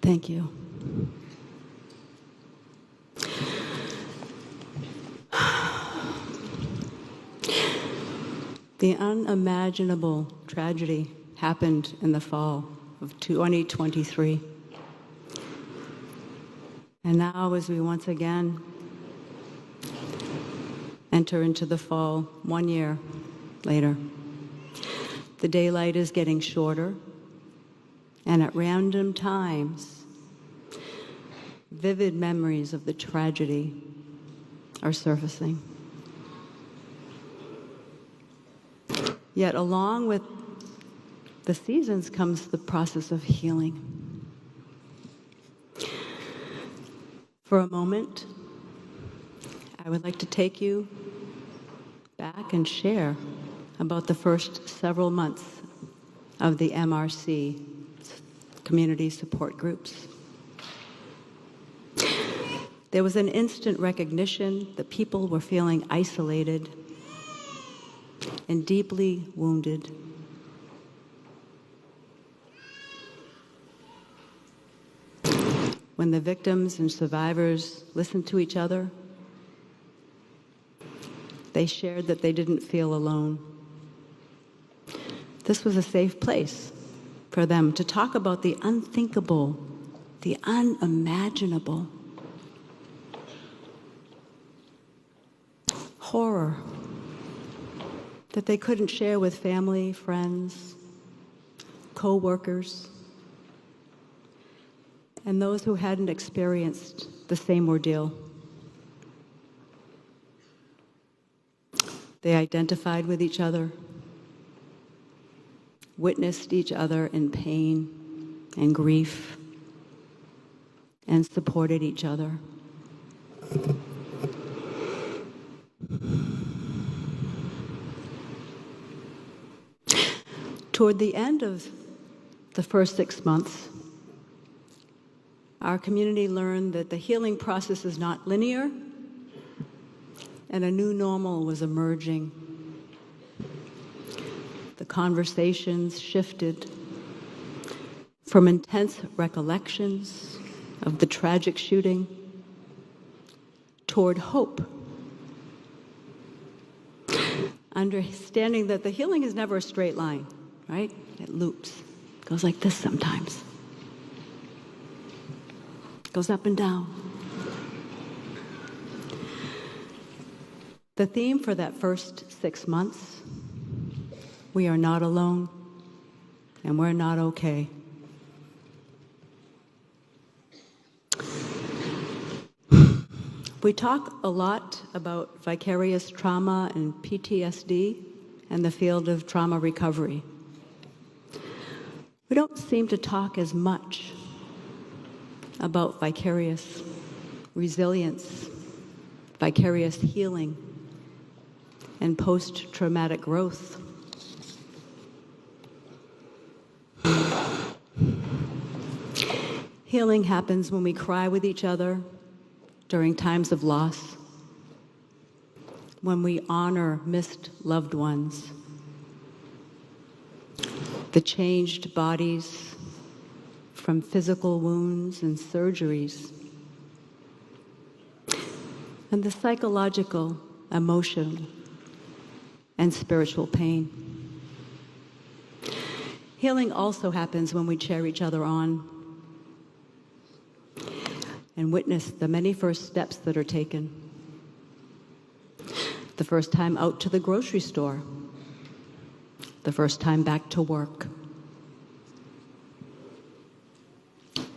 Thank you. The unimaginable tragedy happened in the fall of 2023. And now, as we once again enter into the fall 1 year later, the daylight is getting shorter, and at random times, vivid memories of the tragedy are surfacing. Yet along with the seasons comes the process of healing. For a moment, I would like to take you back and share about the first several months of the MRC community support groups. There was an instant recognition that people were feeling isolated and deeply wounded. When the victims and survivors listened to each other, they shared that they didn't feel alone. This was a safe place for them to talk about the unthinkable, the unimaginable. Horror that they couldn't share with family, friends, co-workers, and those who hadn't experienced the same ordeal. They identified with each other, witnessed each other in pain and grief, and supported each other. Toward the end of the first 6 months, our community learned that the healing process is not linear, and a new normal was emerging. The conversations shifted from intense recollections of the tragic shooting toward hope understanding that the healing is never a straight line, right? It loops. It goes like this sometimes. It goes up and down. The theme for that first 6 months, we are not alone and we're not okay. We talk a lot about vicarious trauma and PTSD and the field of trauma recovery. We don't seem to talk as much about vicarious resilience, vicarious healing, and post-traumatic growth. Healing happens when we cry with each other during times of loss, when we honor missed loved ones, the changed bodies from physical wounds and surgeries, and the psychological, emotional, and spiritual pain. Healing also happens when we cheer each other on and witness the many first steps that are taken. The first time out to the grocery store, the first time back to work,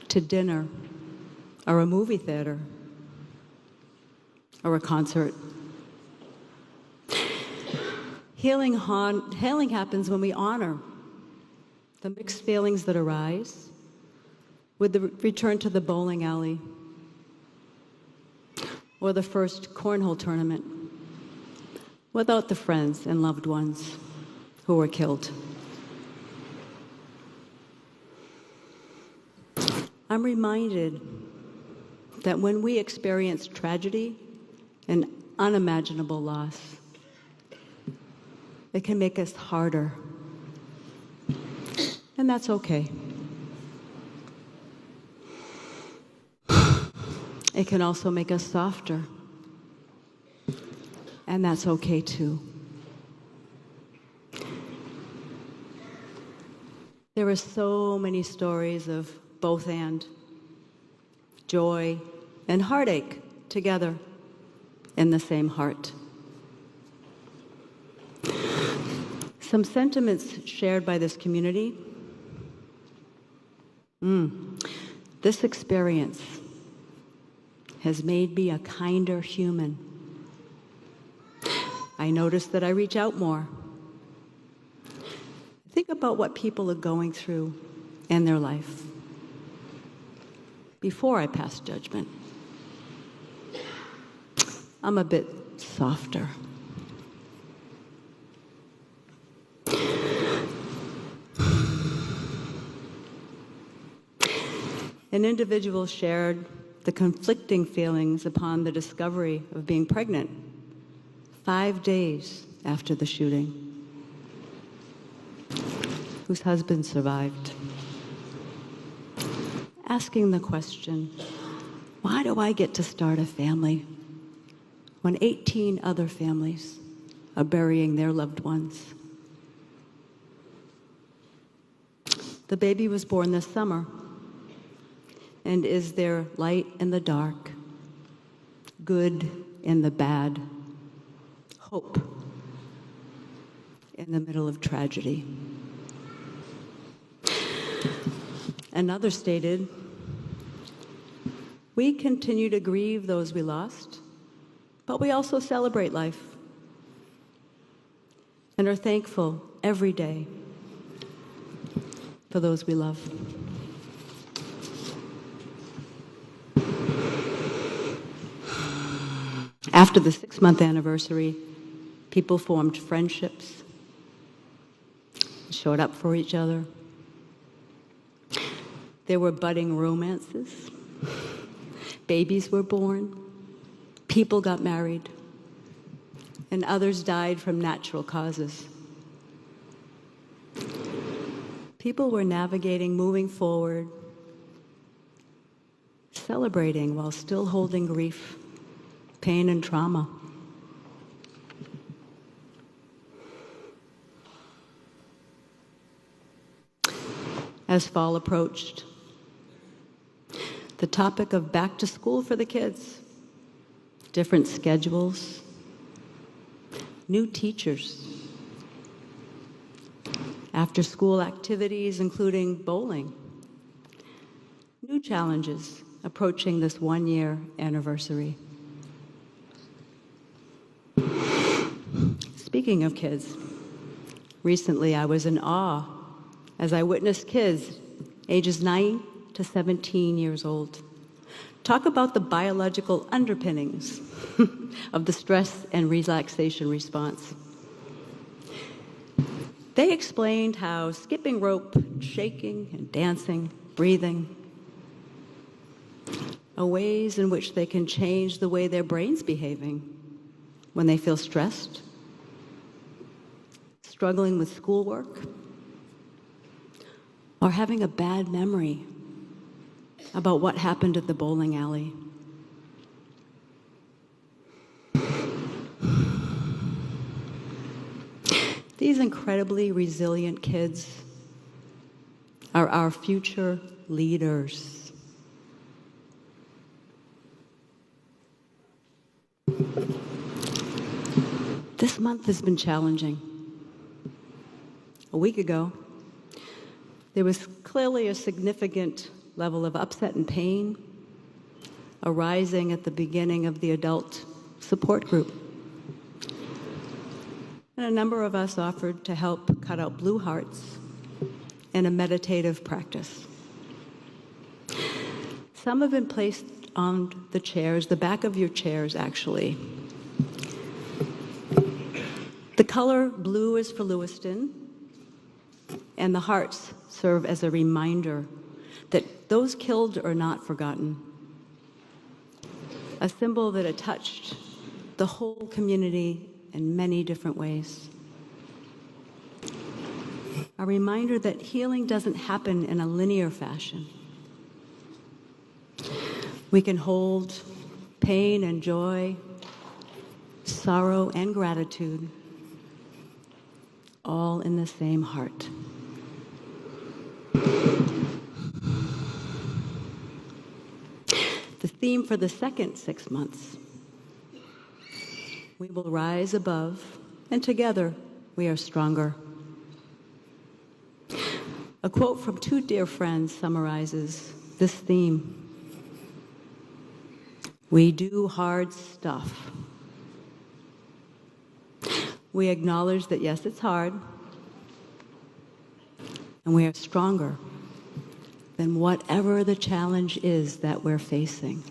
to dinner, or a movie theater, or a concert. Healing happens when we honor the mixed feelings that arise with the return to the bowling alley or the first cornhole tournament without the friends and loved ones who were killed. I'm reminded that when we experience tragedy and unimaginable loss, it can make us harder. And that's okay. It can also make us softer. And that's okay too. There are so many stories of both and, joy and heartache together in the same heart. Some sentiments shared by this community. This experience has made me a kinder human. I notice that I reach out more. Think about what people are going through in their life before I pass judgment. I'm a bit softer. An individual shared the conflicting feelings upon the discovery of being pregnant 5 days after the shooting, whose husband survived. Asking the question, why do I get to start a family when 18 other families are burying their loved ones? The baby was born this summer and is there light in the dark, good in the bad, hope in the middle of tragedy. Another stated, we continue to grieve those we lost, but we also celebrate life and are thankful every day for those we love. After the 6-month anniversary, people formed friendships, showed up for each other. There were budding romances. Babies were born. People got married. And others died from natural causes. People were navigating, moving forward, celebrating while still holding grief, pain, and trauma. as fall approached. The topic of back to school for the kids, different schedules, new teachers, after-school activities including bowling, new challenges approaching this one-year anniversary. Speaking of kids, recently I was in awe as I witnessed kids ages 9 to 17 years old talk about the biological underpinnings of the stress and relaxation response. They explained how skipping rope, shaking and dancing, breathing, are ways in which they can change the way their brain's behaving when they feel stressed, struggling with schoolwork, or having a bad memory about what happened at the bowling alley. These incredibly resilient kids are our future leaders. This month has been challenging. A week ago, there was clearly a significant level of upset and pain arising at the beginning of the adult support group. And a number of us offered to help cut out blue hearts in a meditative practice. Some have been placed on the chairs, the back of your chairs actually. The color blue is for Lewiston, and the hearts serve as a reminder that those killed are not forgotten. A symbol that had touched the whole community in many different ways. A reminder that healing doesn't happen in a linear fashion. We can hold pain and joy, sorrow and gratitude, all in the same heart. The theme for the second 6 months: we will rise above, and together we are stronger. A quote from two dear friends summarizes this theme. We do hard stuff. We acknowledge that yes, it's hard, and we are stronger than whatever the challenge is that we're facing.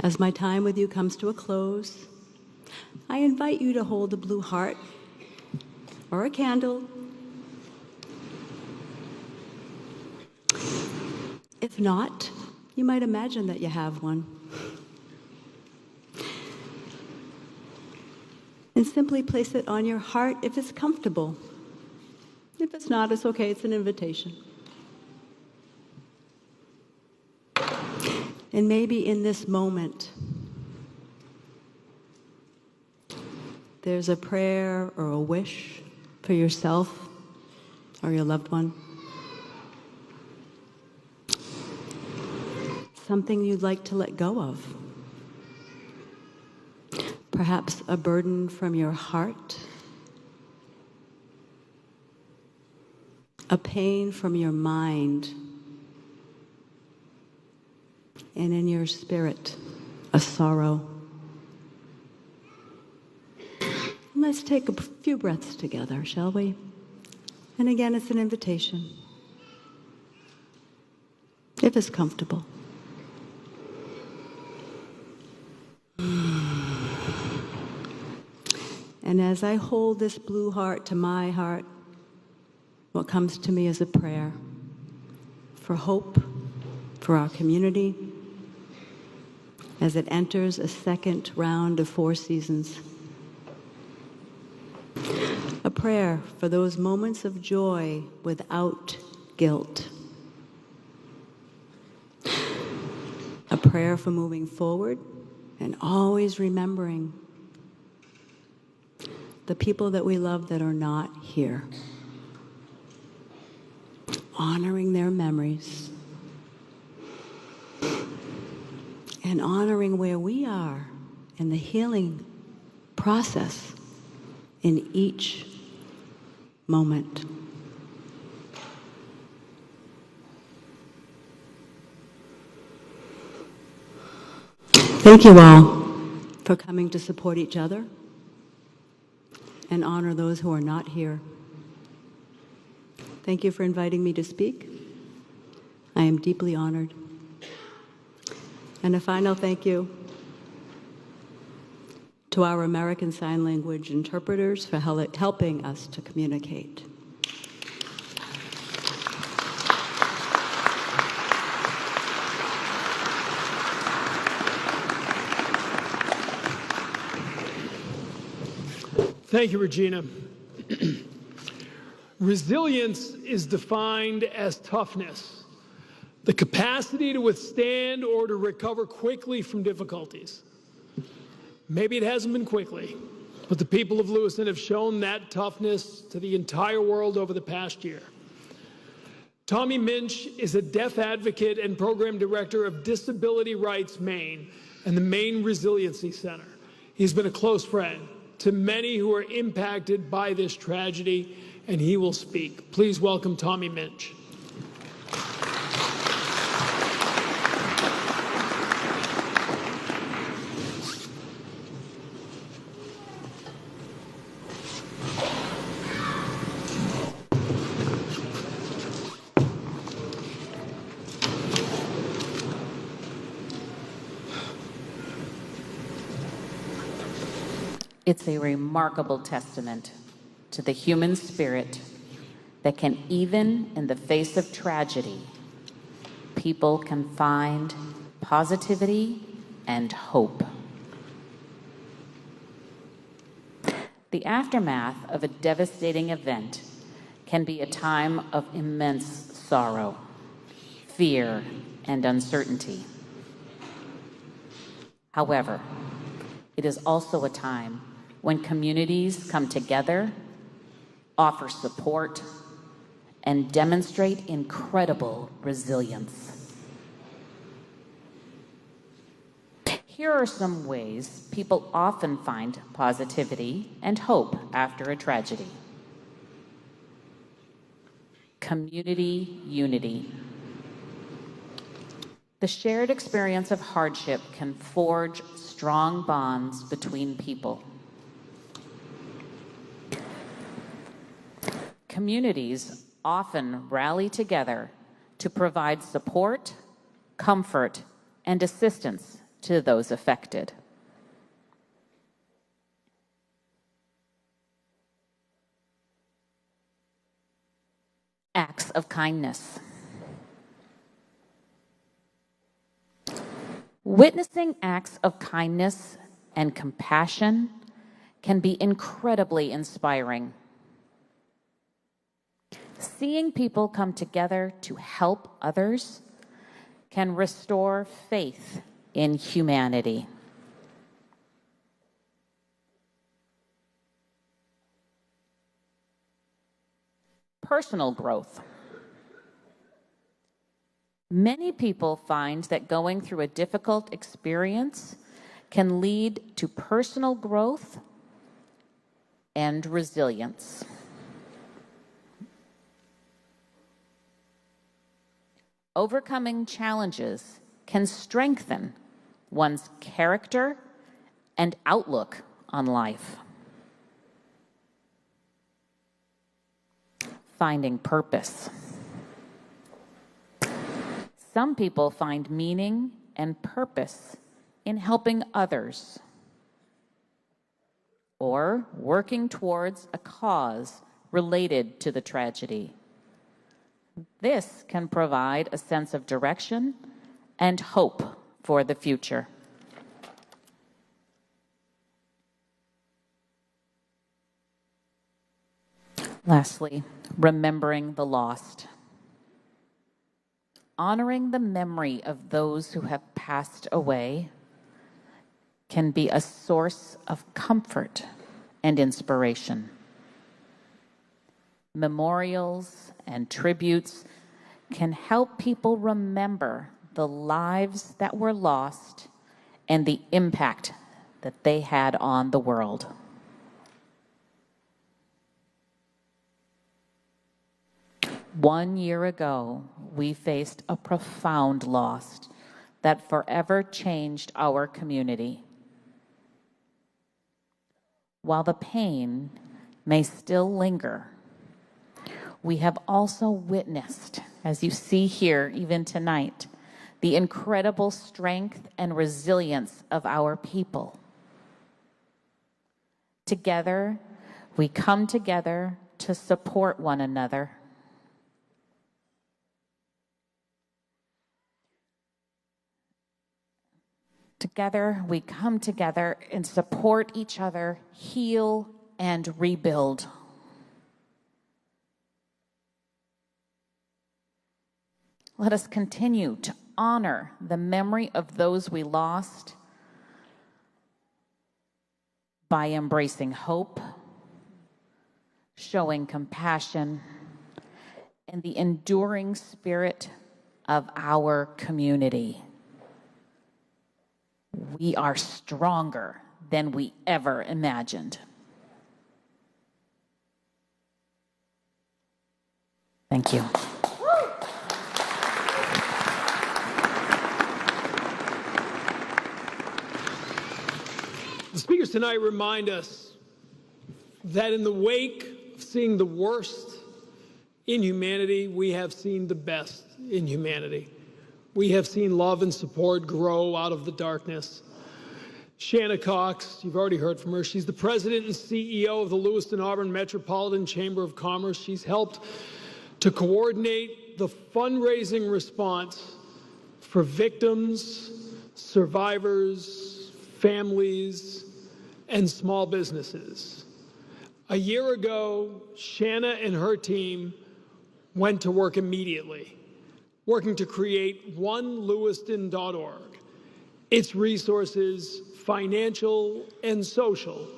As my time with you comes to a close, I invite you to hold a blue heart or a candle. If not, you might imagine that you have one. And simply place it on your heart if it's comfortable. If it's not, it's okay, it's an invitation. And maybe in this moment, there's a prayer or a wish for yourself or your loved one. Something you'd like to let go of. Perhaps a burden from your heart, a pain from your mind, and in your spirit, a sorrow. Let's take a few breaths together, shall we? And again, it's an invitation, if it's comfortable. And as I hold this blue heart to my heart, what comes to me is a prayer for hope for our community as it enters a second round of 4 seasons. A prayer for those moments of joy without guilt. A prayer for moving forward and always remembering the people that we love that are not here. Honoring their memories and honoring where we are in the healing process in each moment. Thank you all for coming to support each other and honor those who are not here. Thank you for inviting me to speak. I am deeply honored. And a final thank you to our American Sign Language interpreters for helping us to communicate. Thank you, Regina. Resilience is defined as toughness, the capacity to withstand or to recover quickly from difficulties. Maybe it hasn't been quickly, but the people of Lewiston have shown that toughness to the entire world over the past year. Tommy Minch is a deaf advocate and program director of Disability Rights Maine and the Maine Resiliency Center. He's been a close friend to many who are impacted by this tragedy, and he will speak. Please welcome Tommy Minch. It's a remarkable testament to the human spirit that can, even in the face of tragedy, people can find positivity and hope. The aftermath of a devastating event can be a time of immense sorrow, fear, and uncertainty. However, it is also a time when communities come together, offer support, and demonstrate incredible resilience. Here are some ways people often find positivity and hope after a tragedy. Community unity. The shared experience of hardship can forge strong bonds between people. Communities often rally together to provide support, comfort, and assistance to those affected. Acts of kindness. Witnessing acts of kindness and compassion can be incredibly inspiring. Seeing people come together to help others can restore faith in humanity. Personal growth. Many people find that going through a difficult experience can lead to personal growth and resilience. Overcoming challenges can strengthen one's character and outlook on life. Finding purpose. Some people find meaning and purpose in helping others or working towards a cause related to the tragedy. This can provide a sense of direction and hope for the future. Lastly, remembering the lost. Honoring the memory of those who have passed away can be a source of comfort and inspiration. Memorials and tributes can help people remember the lives that were lost and the impact that they had on the world. One year ago, we faced a profound loss that forever changed our community. While the pain may still linger, we have also witnessed, as you see here even tonight, the incredible strength and resilience of our people. Together, we come together to support one another. Together, we come together and support each other, heal, and rebuild. Let us continue to honor the memory of those we lost by embracing hope, showing compassion, and the enduring spirit of our community. We are stronger than we ever imagined. Thank you. The speakers tonight remind us that in the wake of seeing the worst in humanity, we have seen the best in humanity. We have seen love and support grow out of the darkness. Shanna Cox, you've already heard from her. She's the president and CEO of the Lewiston Auburn Metropolitan Chamber of Commerce. She's helped to coordinate the fundraising response for victims, survivors, families, and small businesses. A year ago, Shanna and her team went to work immediately, working to create OneLewiston.org. Its resources, financial and social,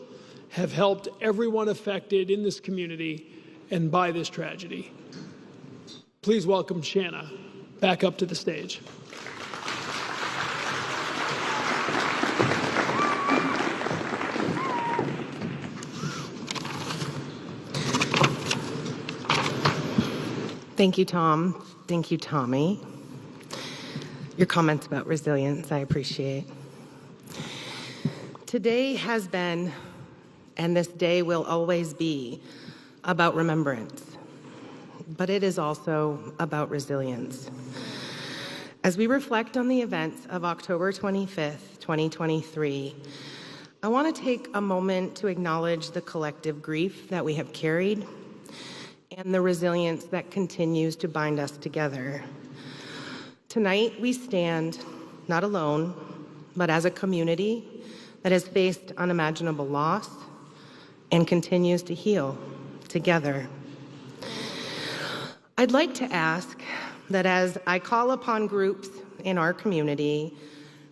have helped everyone affected in this community and by this tragedy. Please welcome Shanna back up to the stage. Thank you, Tom. Thank you, Tommy. Your comments about resilience, I appreciate. Today has been, and this day will always be, about remembrance, but it is also about resilience. As we reflect on the events of October 25th, 2023, I want to take a moment to acknowledge the collective grief that we have carried and the resilience that continues to bind us together. Tonight, we stand not alone, but as a community that has faced unimaginable loss and continues to heal together. I'd like to ask that as I call upon groups in our community,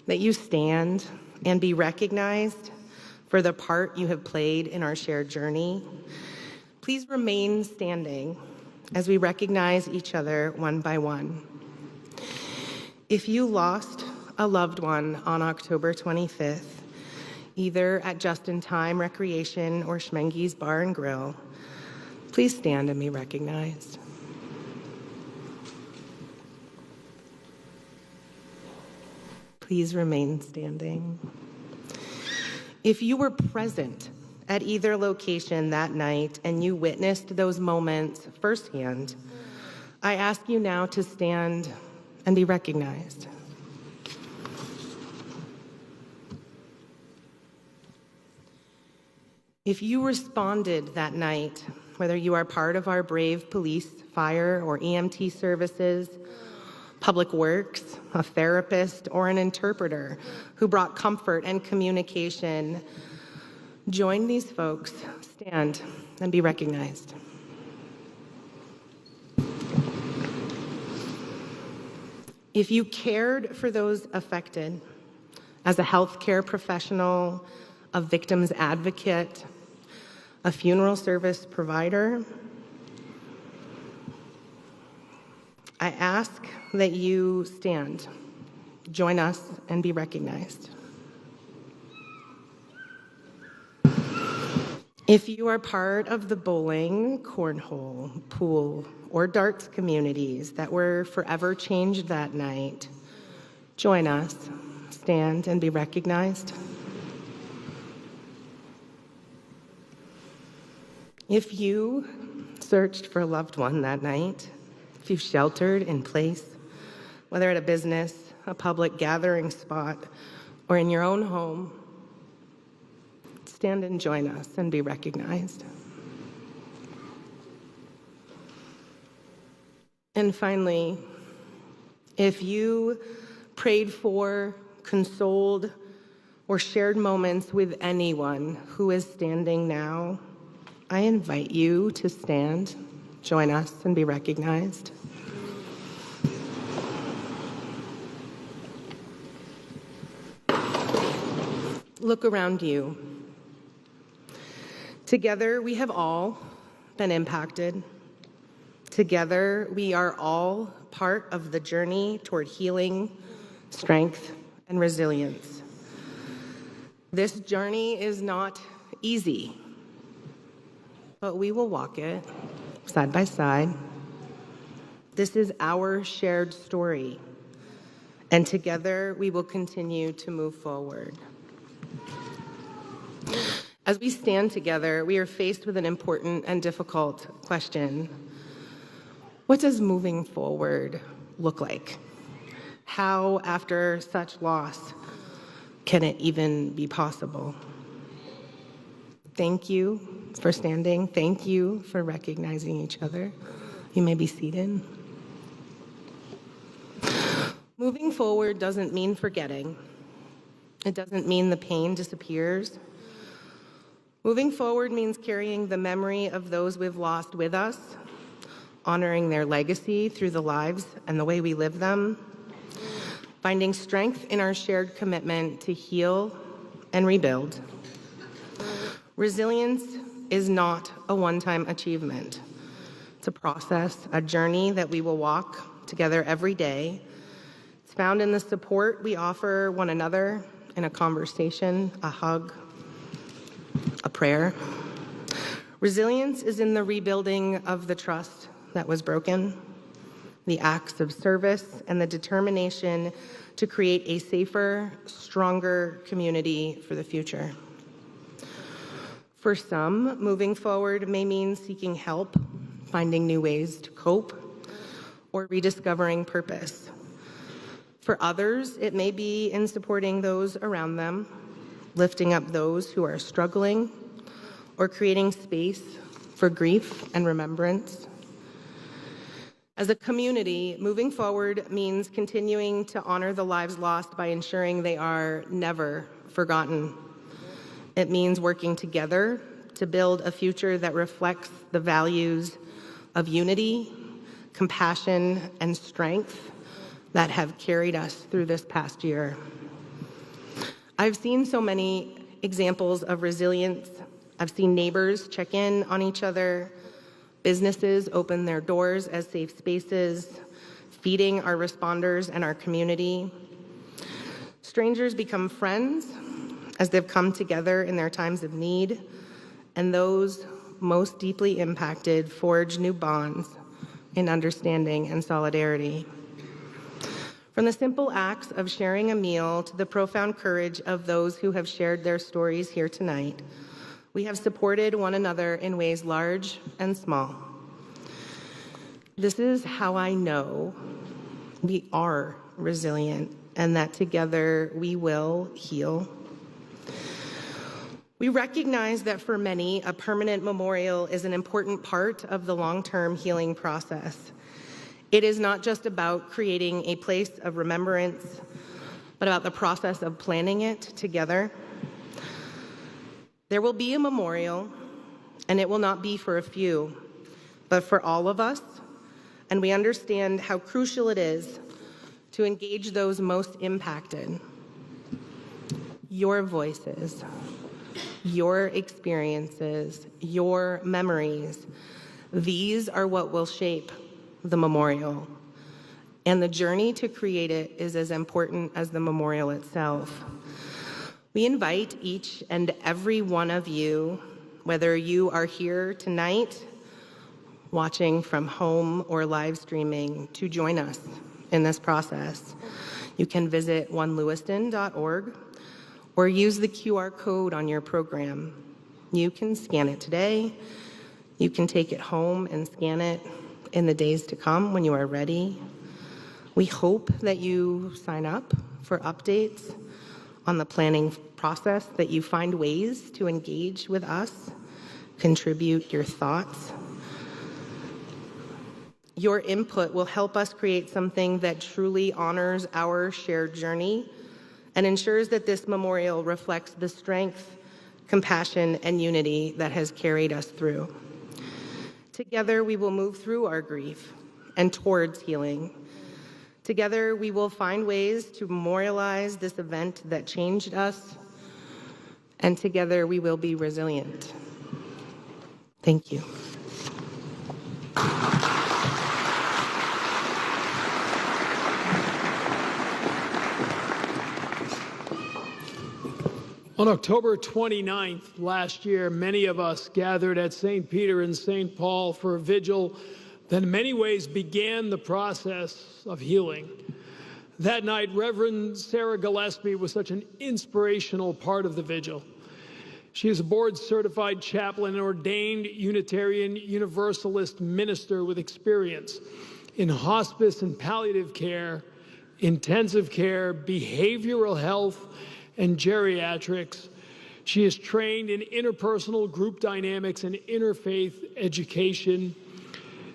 that you stand and be recognized for the part you have played in our shared journey. Please remain standing as we recognize each other one by one. If you lost a loved one on October 25th, either at Just in Time Recreation or Schmenge's Bar and Grill, please stand and be recognized. Please remain standing. If you were present at either location that night and you witnessed those moments firsthand, I ask you now to stand and be recognized. If you responded that night, whether you are part of our brave police, fire, or EMT services, public works, a therapist, or an interpreter who brought comfort and communication, join these folks, stand, and be recognized. If you cared for those affected, as a healthcare professional, a victim's advocate, a funeral service provider, I ask that you stand, join us, and be recognized. If you are part of the bowling, cornhole, pool, or darts communities that were forever changed that night, join us, stand, and be recognized. If you searched for a loved one that night, if you've sheltered in place, whether at a business, a public gathering spot, or in your own home, stand and join us and be recognized. And finally, if you prayed for, consoled, or shared moments with anyone who is standing now, I invite you to stand, join us, and be recognized. Look around you. Together, we have all been impacted. Together, we are all part of the journey toward healing, strength, and resilience. This journey is not easy, but we will walk it side by side. This is our shared story, and together we will continue to move forward. As we stand together, we are faced with an important and difficult question. What does moving forward look like? How, after such loss, can it even be possible? Thank you for standing. Thank you for recognizing each other. You may be seated. Moving forward doesn't mean forgetting. It doesn't mean the pain disappears. Moving forward means carrying the memory of those we've lost with us, honoring their legacy through the lives and the way we live them, finding strength in our shared commitment to heal and rebuild. Resilience is not a one-time achievement. It's a process, a journey that we will walk together every day. It's found in the support we offer one another in a conversation, a hug, a prayer. Resilience is in the rebuilding of the trust that was broken, the acts of service, and the determination to create a safer, stronger community for the future. For some, moving forward may mean seeking help, finding new ways to cope, or rediscovering purpose. For others, it may be in supporting those around them, lifting up those who are struggling, or creating space for grief and remembrance. As a community, moving forward means continuing to honor the lives lost by ensuring they are never forgotten. It means working together to build a future that reflects the values of unity, compassion, and strength that have carried us through this past year. I've seen so many examples of resilience. I've seen neighbors check in on each other, businesses open their doors as safe spaces, feeding our responders and our community. Strangers become friends as they've come together in their times of need, and those most deeply impacted forge new bonds in understanding and solidarity. From the simple acts of sharing a meal to the profound courage of those who have shared their stories here tonight, we have supported one another in ways large and small. This is how I know we are resilient and that together we will heal. We recognize that for many, a permanent memorial is an important part of the long-term healing process. It is not just about creating a place of remembrance, but about the process of planning it together. There will be a memorial, and it will not be for a few, but for all of us, and we understand how crucial it is to engage those most impacted. Your voices, your experiences, your memories, these are what will shape the memorial. And the journey to create it is as important as the memorial itself. We invite each and every one of you, whether you are here tonight, watching from home or live streaming, to join us in this process. You can visit onelewiston.org or use the QR code on your program. You can scan it today. You can take it home and scan it in the days to come when you are ready. We hope that you sign up for updates on the planning process, that you find ways to engage with us, contribute your thoughts. Your input will help us create something that truly honors our shared journey and ensures that this memorial reflects the strength, compassion, and unity that has carried us through. Together, we will move through our grief and towards healing. Together, we will find ways to memorialize this event that changed us, and together we will be resilient. Thank you. On October 29th last year, many of us gathered at St. Peter and St. Paul for a vigil that in many ways began the process of healing. That night, Reverend Sarah Gillespie was such an inspirational part of the vigil. She is a board-certified chaplain and ordained Unitarian Universalist minister with experience in hospice and palliative care, intensive care, behavioral health, and geriatrics. She is trained in interpersonal group dynamics and interfaith education.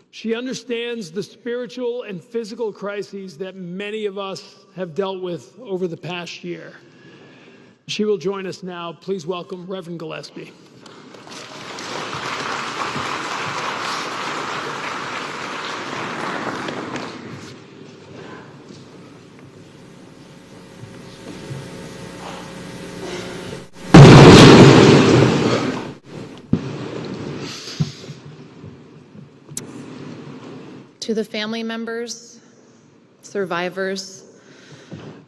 She understands the spiritual and physical crises that many of us have dealt with over the past year. She will join us now. Please welcome Reverend Gillespie. To the family members, survivors,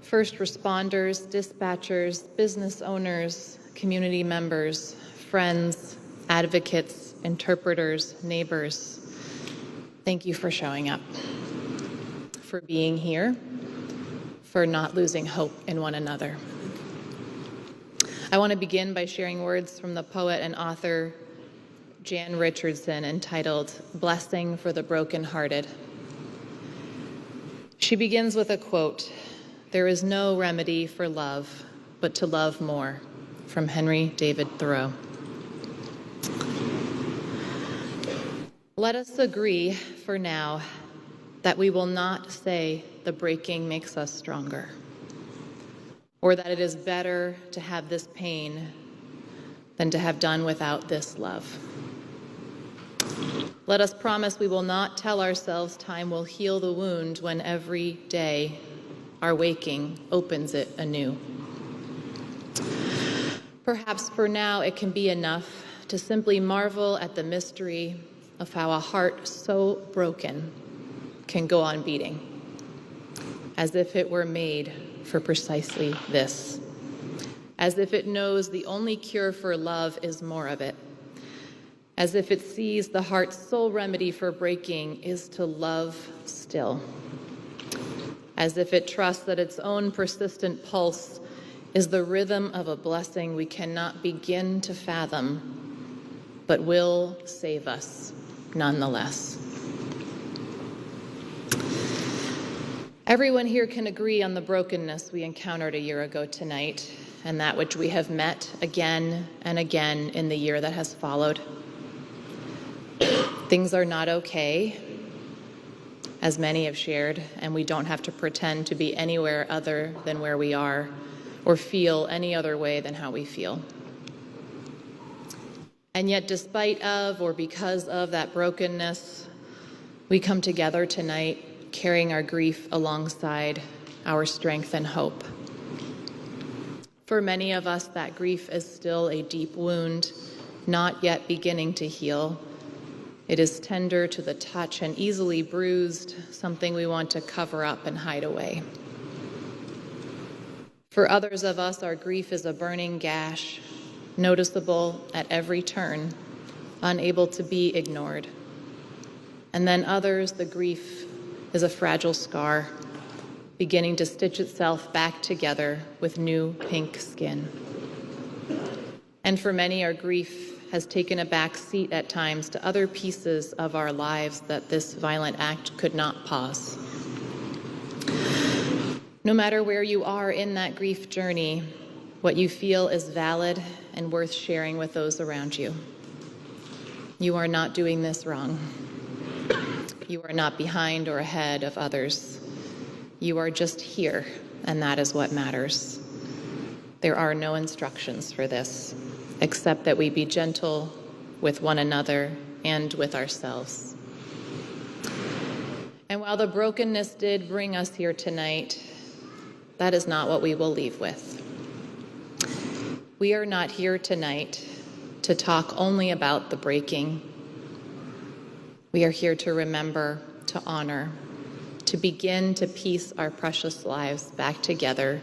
first responders, dispatchers, business owners, community members, friends, advocates, interpreters, neighbors, thank you for showing up, for being here, for not losing hope in one another. I want to begin by sharing words from the poet and author Jan Richardson entitled "Blessing for the Brokenhearted." She begins with a quote, "There is no remedy for love but to love more," from Henry David Thoreau. Let us agree for now that we will not say the breaking makes us stronger, or that it is better to have this pain than to have done without this love. Let us promise we will not tell ourselves time will heal the wound when every day our waking opens it anew. Perhaps for now it can be enough to simply marvel at the mystery of how a heart so broken can go on beating, as if it were made for precisely this, as if it knows the only cure for love is more of it, as if it sees the heart's sole remedy for breaking is to love still, as if it trusts that its own persistent pulse is the rhythm of a blessing we cannot begin to fathom, but will save us nonetheless. Everyone here can agree on the brokenness we encountered a year ago tonight, and that which we have met again and again in the year that has followed. Things are not okay, as many have shared, and we don't have to pretend to be anywhere other than where we are or feel any other way than how we feel. And yet, despite of or because of that brokenness, we come together tonight carrying our grief alongside our strength and hope. For many of us, that grief is still a deep wound, not yet beginning to heal. It is tender to the touch and easily bruised, something we want to cover up and hide away. For others of us, our grief is a burning gash, noticeable at every turn, unable to be ignored. And then others, the grief is a fragile scar, beginning to stitch itself back together with new pink skin. And for many, our grief has taken a back seat at times to other pieces of our lives that this violent act could not pause. No matter where you are in that grief journey, what you feel is valid and worth sharing with those around you. You are not doing this wrong. You are not behind or ahead of others. You are just here, and that is what matters. There are no instructions for this, except that we be gentle with one another and with ourselves. And while the brokenness did bring us here tonight, that is not what we will leave with. We are not here tonight to talk only about the breaking. We are here to remember, to honor, to begin to piece our precious lives back together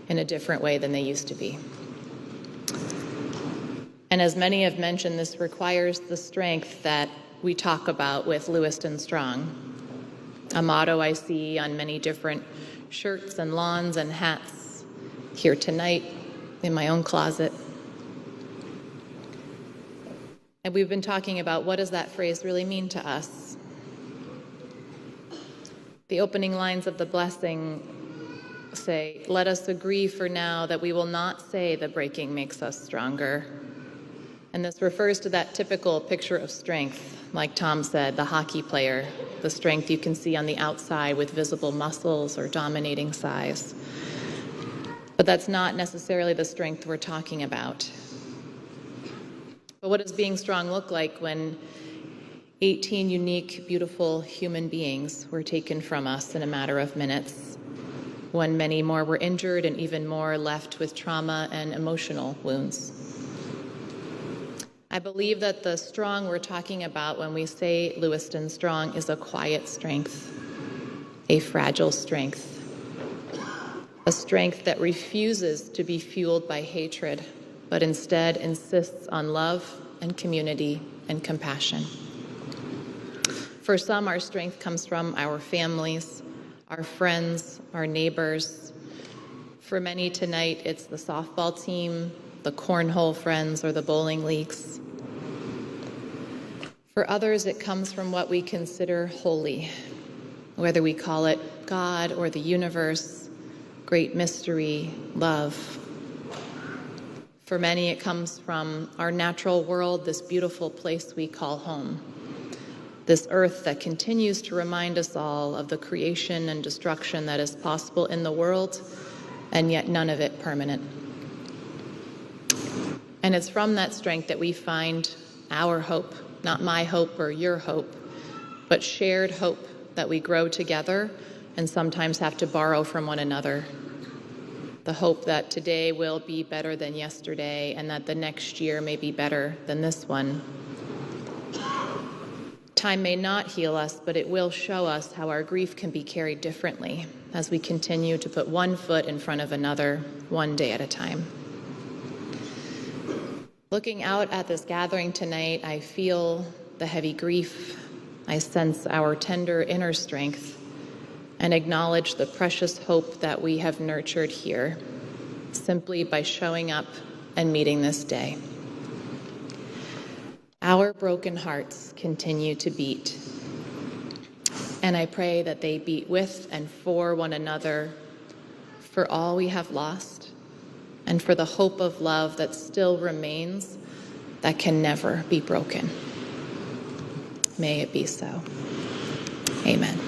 in a different way than they used to be. And as many have mentioned, this requires the strength that we talk about with Lewiston Strong, a motto I see on many different shirts and lawns and hats here tonight in my own closet. And we've been talking about what does that phrase really mean to us. The opening lines of the blessing say, "Let us agree for now that we will not say the breaking makes us stronger." And this refers to that typical picture of strength, like Tom said, the hockey player, the strength you can see on the outside with visible muscles or dominating size. But that's not necessarily the strength we're talking about. But what does being strong look like when 18 unique, beautiful human beings were taken from us in a matter of minutes, when many more were injured and even more left with trauma and emotional wounds? I believe that the strong we're talking about when we say Lewiston Strong is a quiet strength, a fragile strength, a strength that refuses to be fueled by hatred, but instead insists on love and community and compassion. For some, our strength comes from our families, our friends, our neighbors. For many tonight, it's the softball team, the cornhole friends, or the bowling leagues. For others, it comes from what we consider holy, whether we call it God or the universe, great mystery, love. For many, it comes from our natural world, this beautiful place we call home, this earth that continues to remind us all of the creation and destruction that is possible in the world, and yet none of it permanent. And it's from that strength that we find our hope, not my hope or your hope, but shared hope that we grow together and sometimes have to borrow from one another. The hope that today will be better than yesterday and that the next year may be better than this one. Time may not heal us, but it will show us how our grief can be carried differently as we continue to put one foot in front of another, one day at a time. Looking out at this gathering tonight, I feel the heavy grief. I sense our tender inner strength and acknowledge the precious hope that we have nurtured here simply by showing up and meeting this day. Our broken hearts continue to beat, and I pray that they beat with and for one another, for all we have lost, and for the hope of love that still remains, that can never be broken. May it be so. Amen.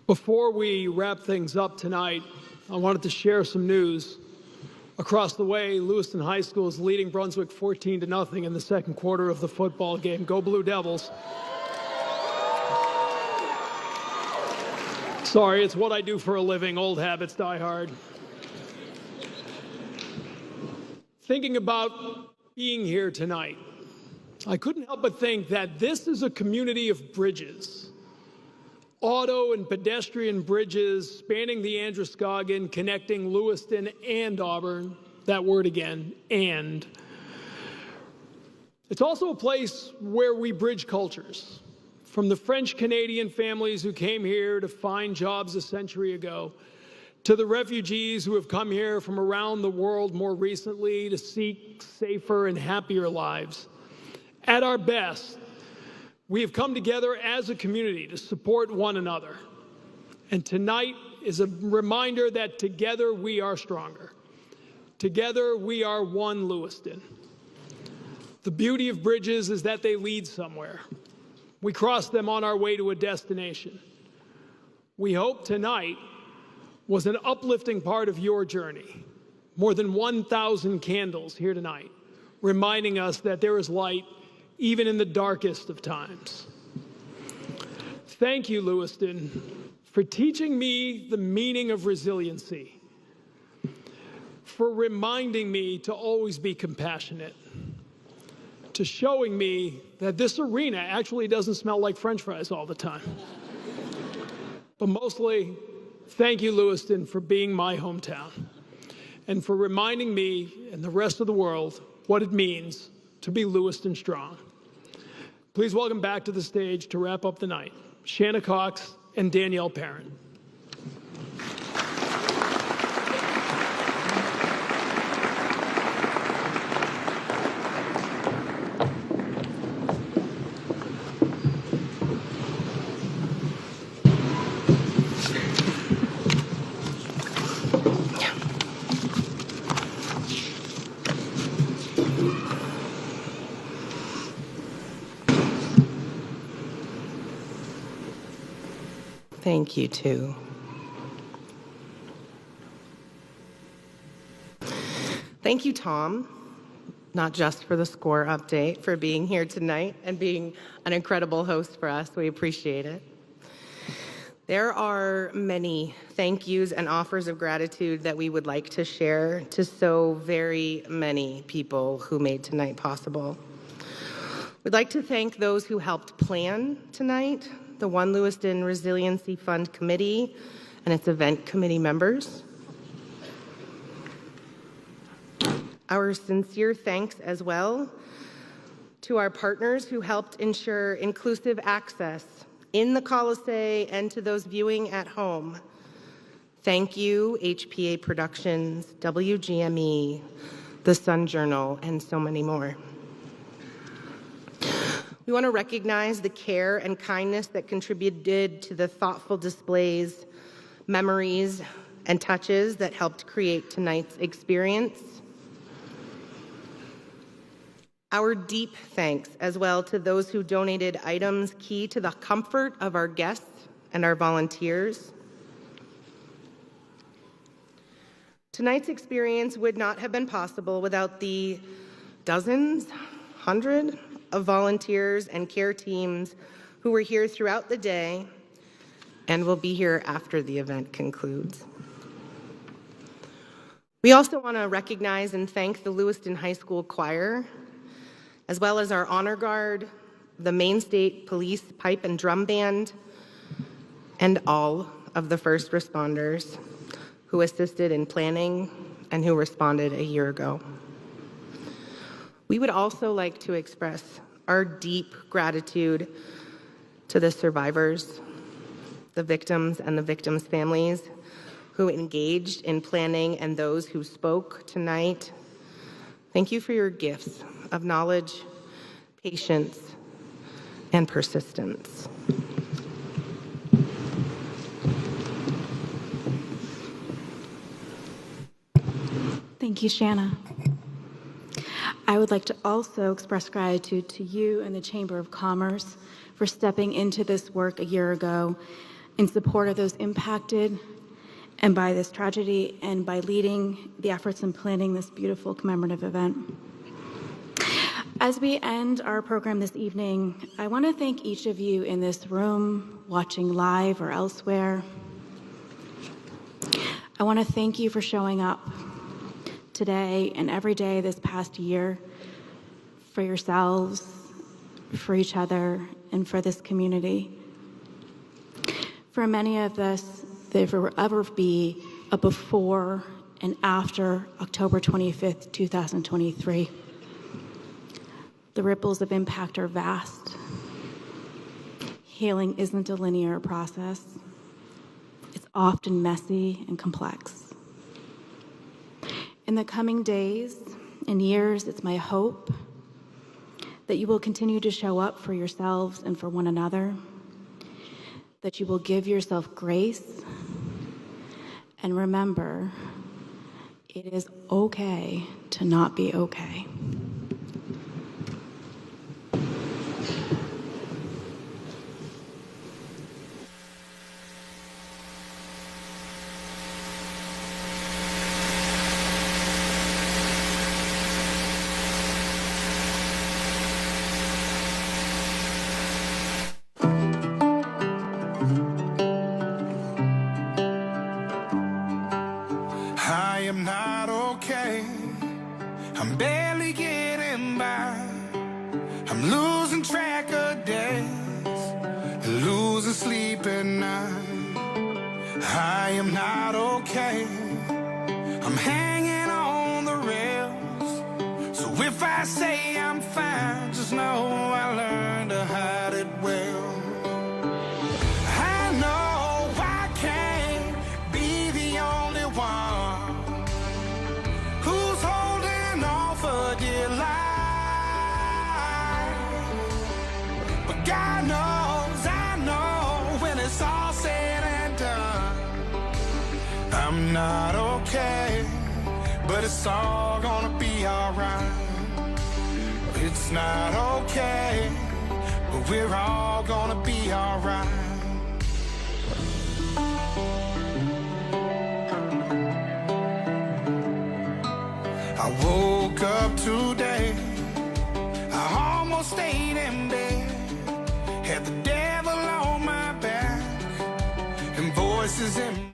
Before we wrap things up tonight, I wanted to share some news. Across the way, Lewiston High School is leading Brunswick 14-0 in the second quarter of the football game. Go Blue Devils. Sorry, it's what I do for a living. Old habits die hard. Thinking about being here tonight, I couldn't help but think that this is a community of bridges. Auto and pedestrian bridges spanning the Androscoggin, connecting Lewiston and Auburn. That word again, and. It's also a place where we bridge cultures. From the French-Canadian families who came here to find jobs a century ago, to the refugees who have come here from around the world more recently to seek safer and happier lives. At our best, we have come together as a community to support one another. And tonight is a reminder that together we are stronger. Together we are one Lewiston. The beauty of bridges is that they lead somewhere. We cross them on our way to a destination. We hope tonight was an uplifting part of your journey. More than 1,000 candles here tonight, reminding us that there is light even in the darkest of times. Thank you, Lewiston, for teaching me the meaning of resiliency, for reminding me to always be compassionate, to showing me that this arena actually doesn't smell like French fries all the time. But mostly, thank you, Lewiston, for being my hometown and for reminding me and the rest of the world what it means to be Lewiston strong. Please welcome back to the stage to wrap up the night, Shanna Cox and Danielle Parent. Thank you, too. Thank you, Tom, not just for the score update, for being here tonight and being an incredible host for us. We appreciate it. There are many thank yous and offers of gratitude that we would like to share to so very many people who made tonight possible. We'd like to thank those who helped plan tonight, the One Lewiston Resiliency Fund Committee and its event committee members. Our sincere thanks as well to our partners who helped ensure inclusive access in the Colisée and to those viewing at home. Thank you, HPA Productions, WGME, The Sun Journal, and so many more. We want to recognize the care and kindness that contributed to the thoughtful displays, memories, and touches that helped create tonight's experience. Our deep thanks as well to those who donated items key to the comfort of our guests and our volunteers. Tonight's experience would not have been possible without the dozens, hundreds of volunteers and care teams who were here throughout the day and will be here after the event concludes. We also want to recognize and thank the Lewiston High School Choir, as well as our Honor Guard, the Maine State Police Pipe and Drum Band, and all of the first responders who assisted in planning and who responded a year ago. We would also like to express our deep gratitude to the survivors, the victims and the victims' families who engaged in planning and those who spoke tonight. Thank you for your gifts of knowledge, patience, and persistence. Thank you, Shanna. I would like to also express gratitude to you and the Chamber of Commerce for stepping into this work a year ago in support of those impacted and by this tragedy and by leading the efforts in planning this beautiful commemorative event. As we end our program this evening, I want to thank each of you in this room, watching live or elsewhere. I want to thank you for showing up today and every day this past year for yourselves, for each other, and for this community. For many of us, there will ever be a before and after October 25th, 2023. The ripples of impact are vast. Healing isn't a linear process. It's often messy and complex. In the coming days and years, it's my hope that you will continue to show up for yourselves and for one another, that you will give yourself grace, and remember, it is okay to not be okay. I am not okay. I'm barely getting by. I'm losing track of days, losing sleep at night. I am not okay. I'm hanging on the rails. So if I say I'm fine, just know I learned to hide it well. I know I can't be the only one who's holding on for dear life. But God knows, I know, when it's all said and done, I'm not okay, but it's all gonna be alright. It's not okay, but we're all gonna be alright. I woke up today, I almost stayed in bed, had the devil on my back and voices in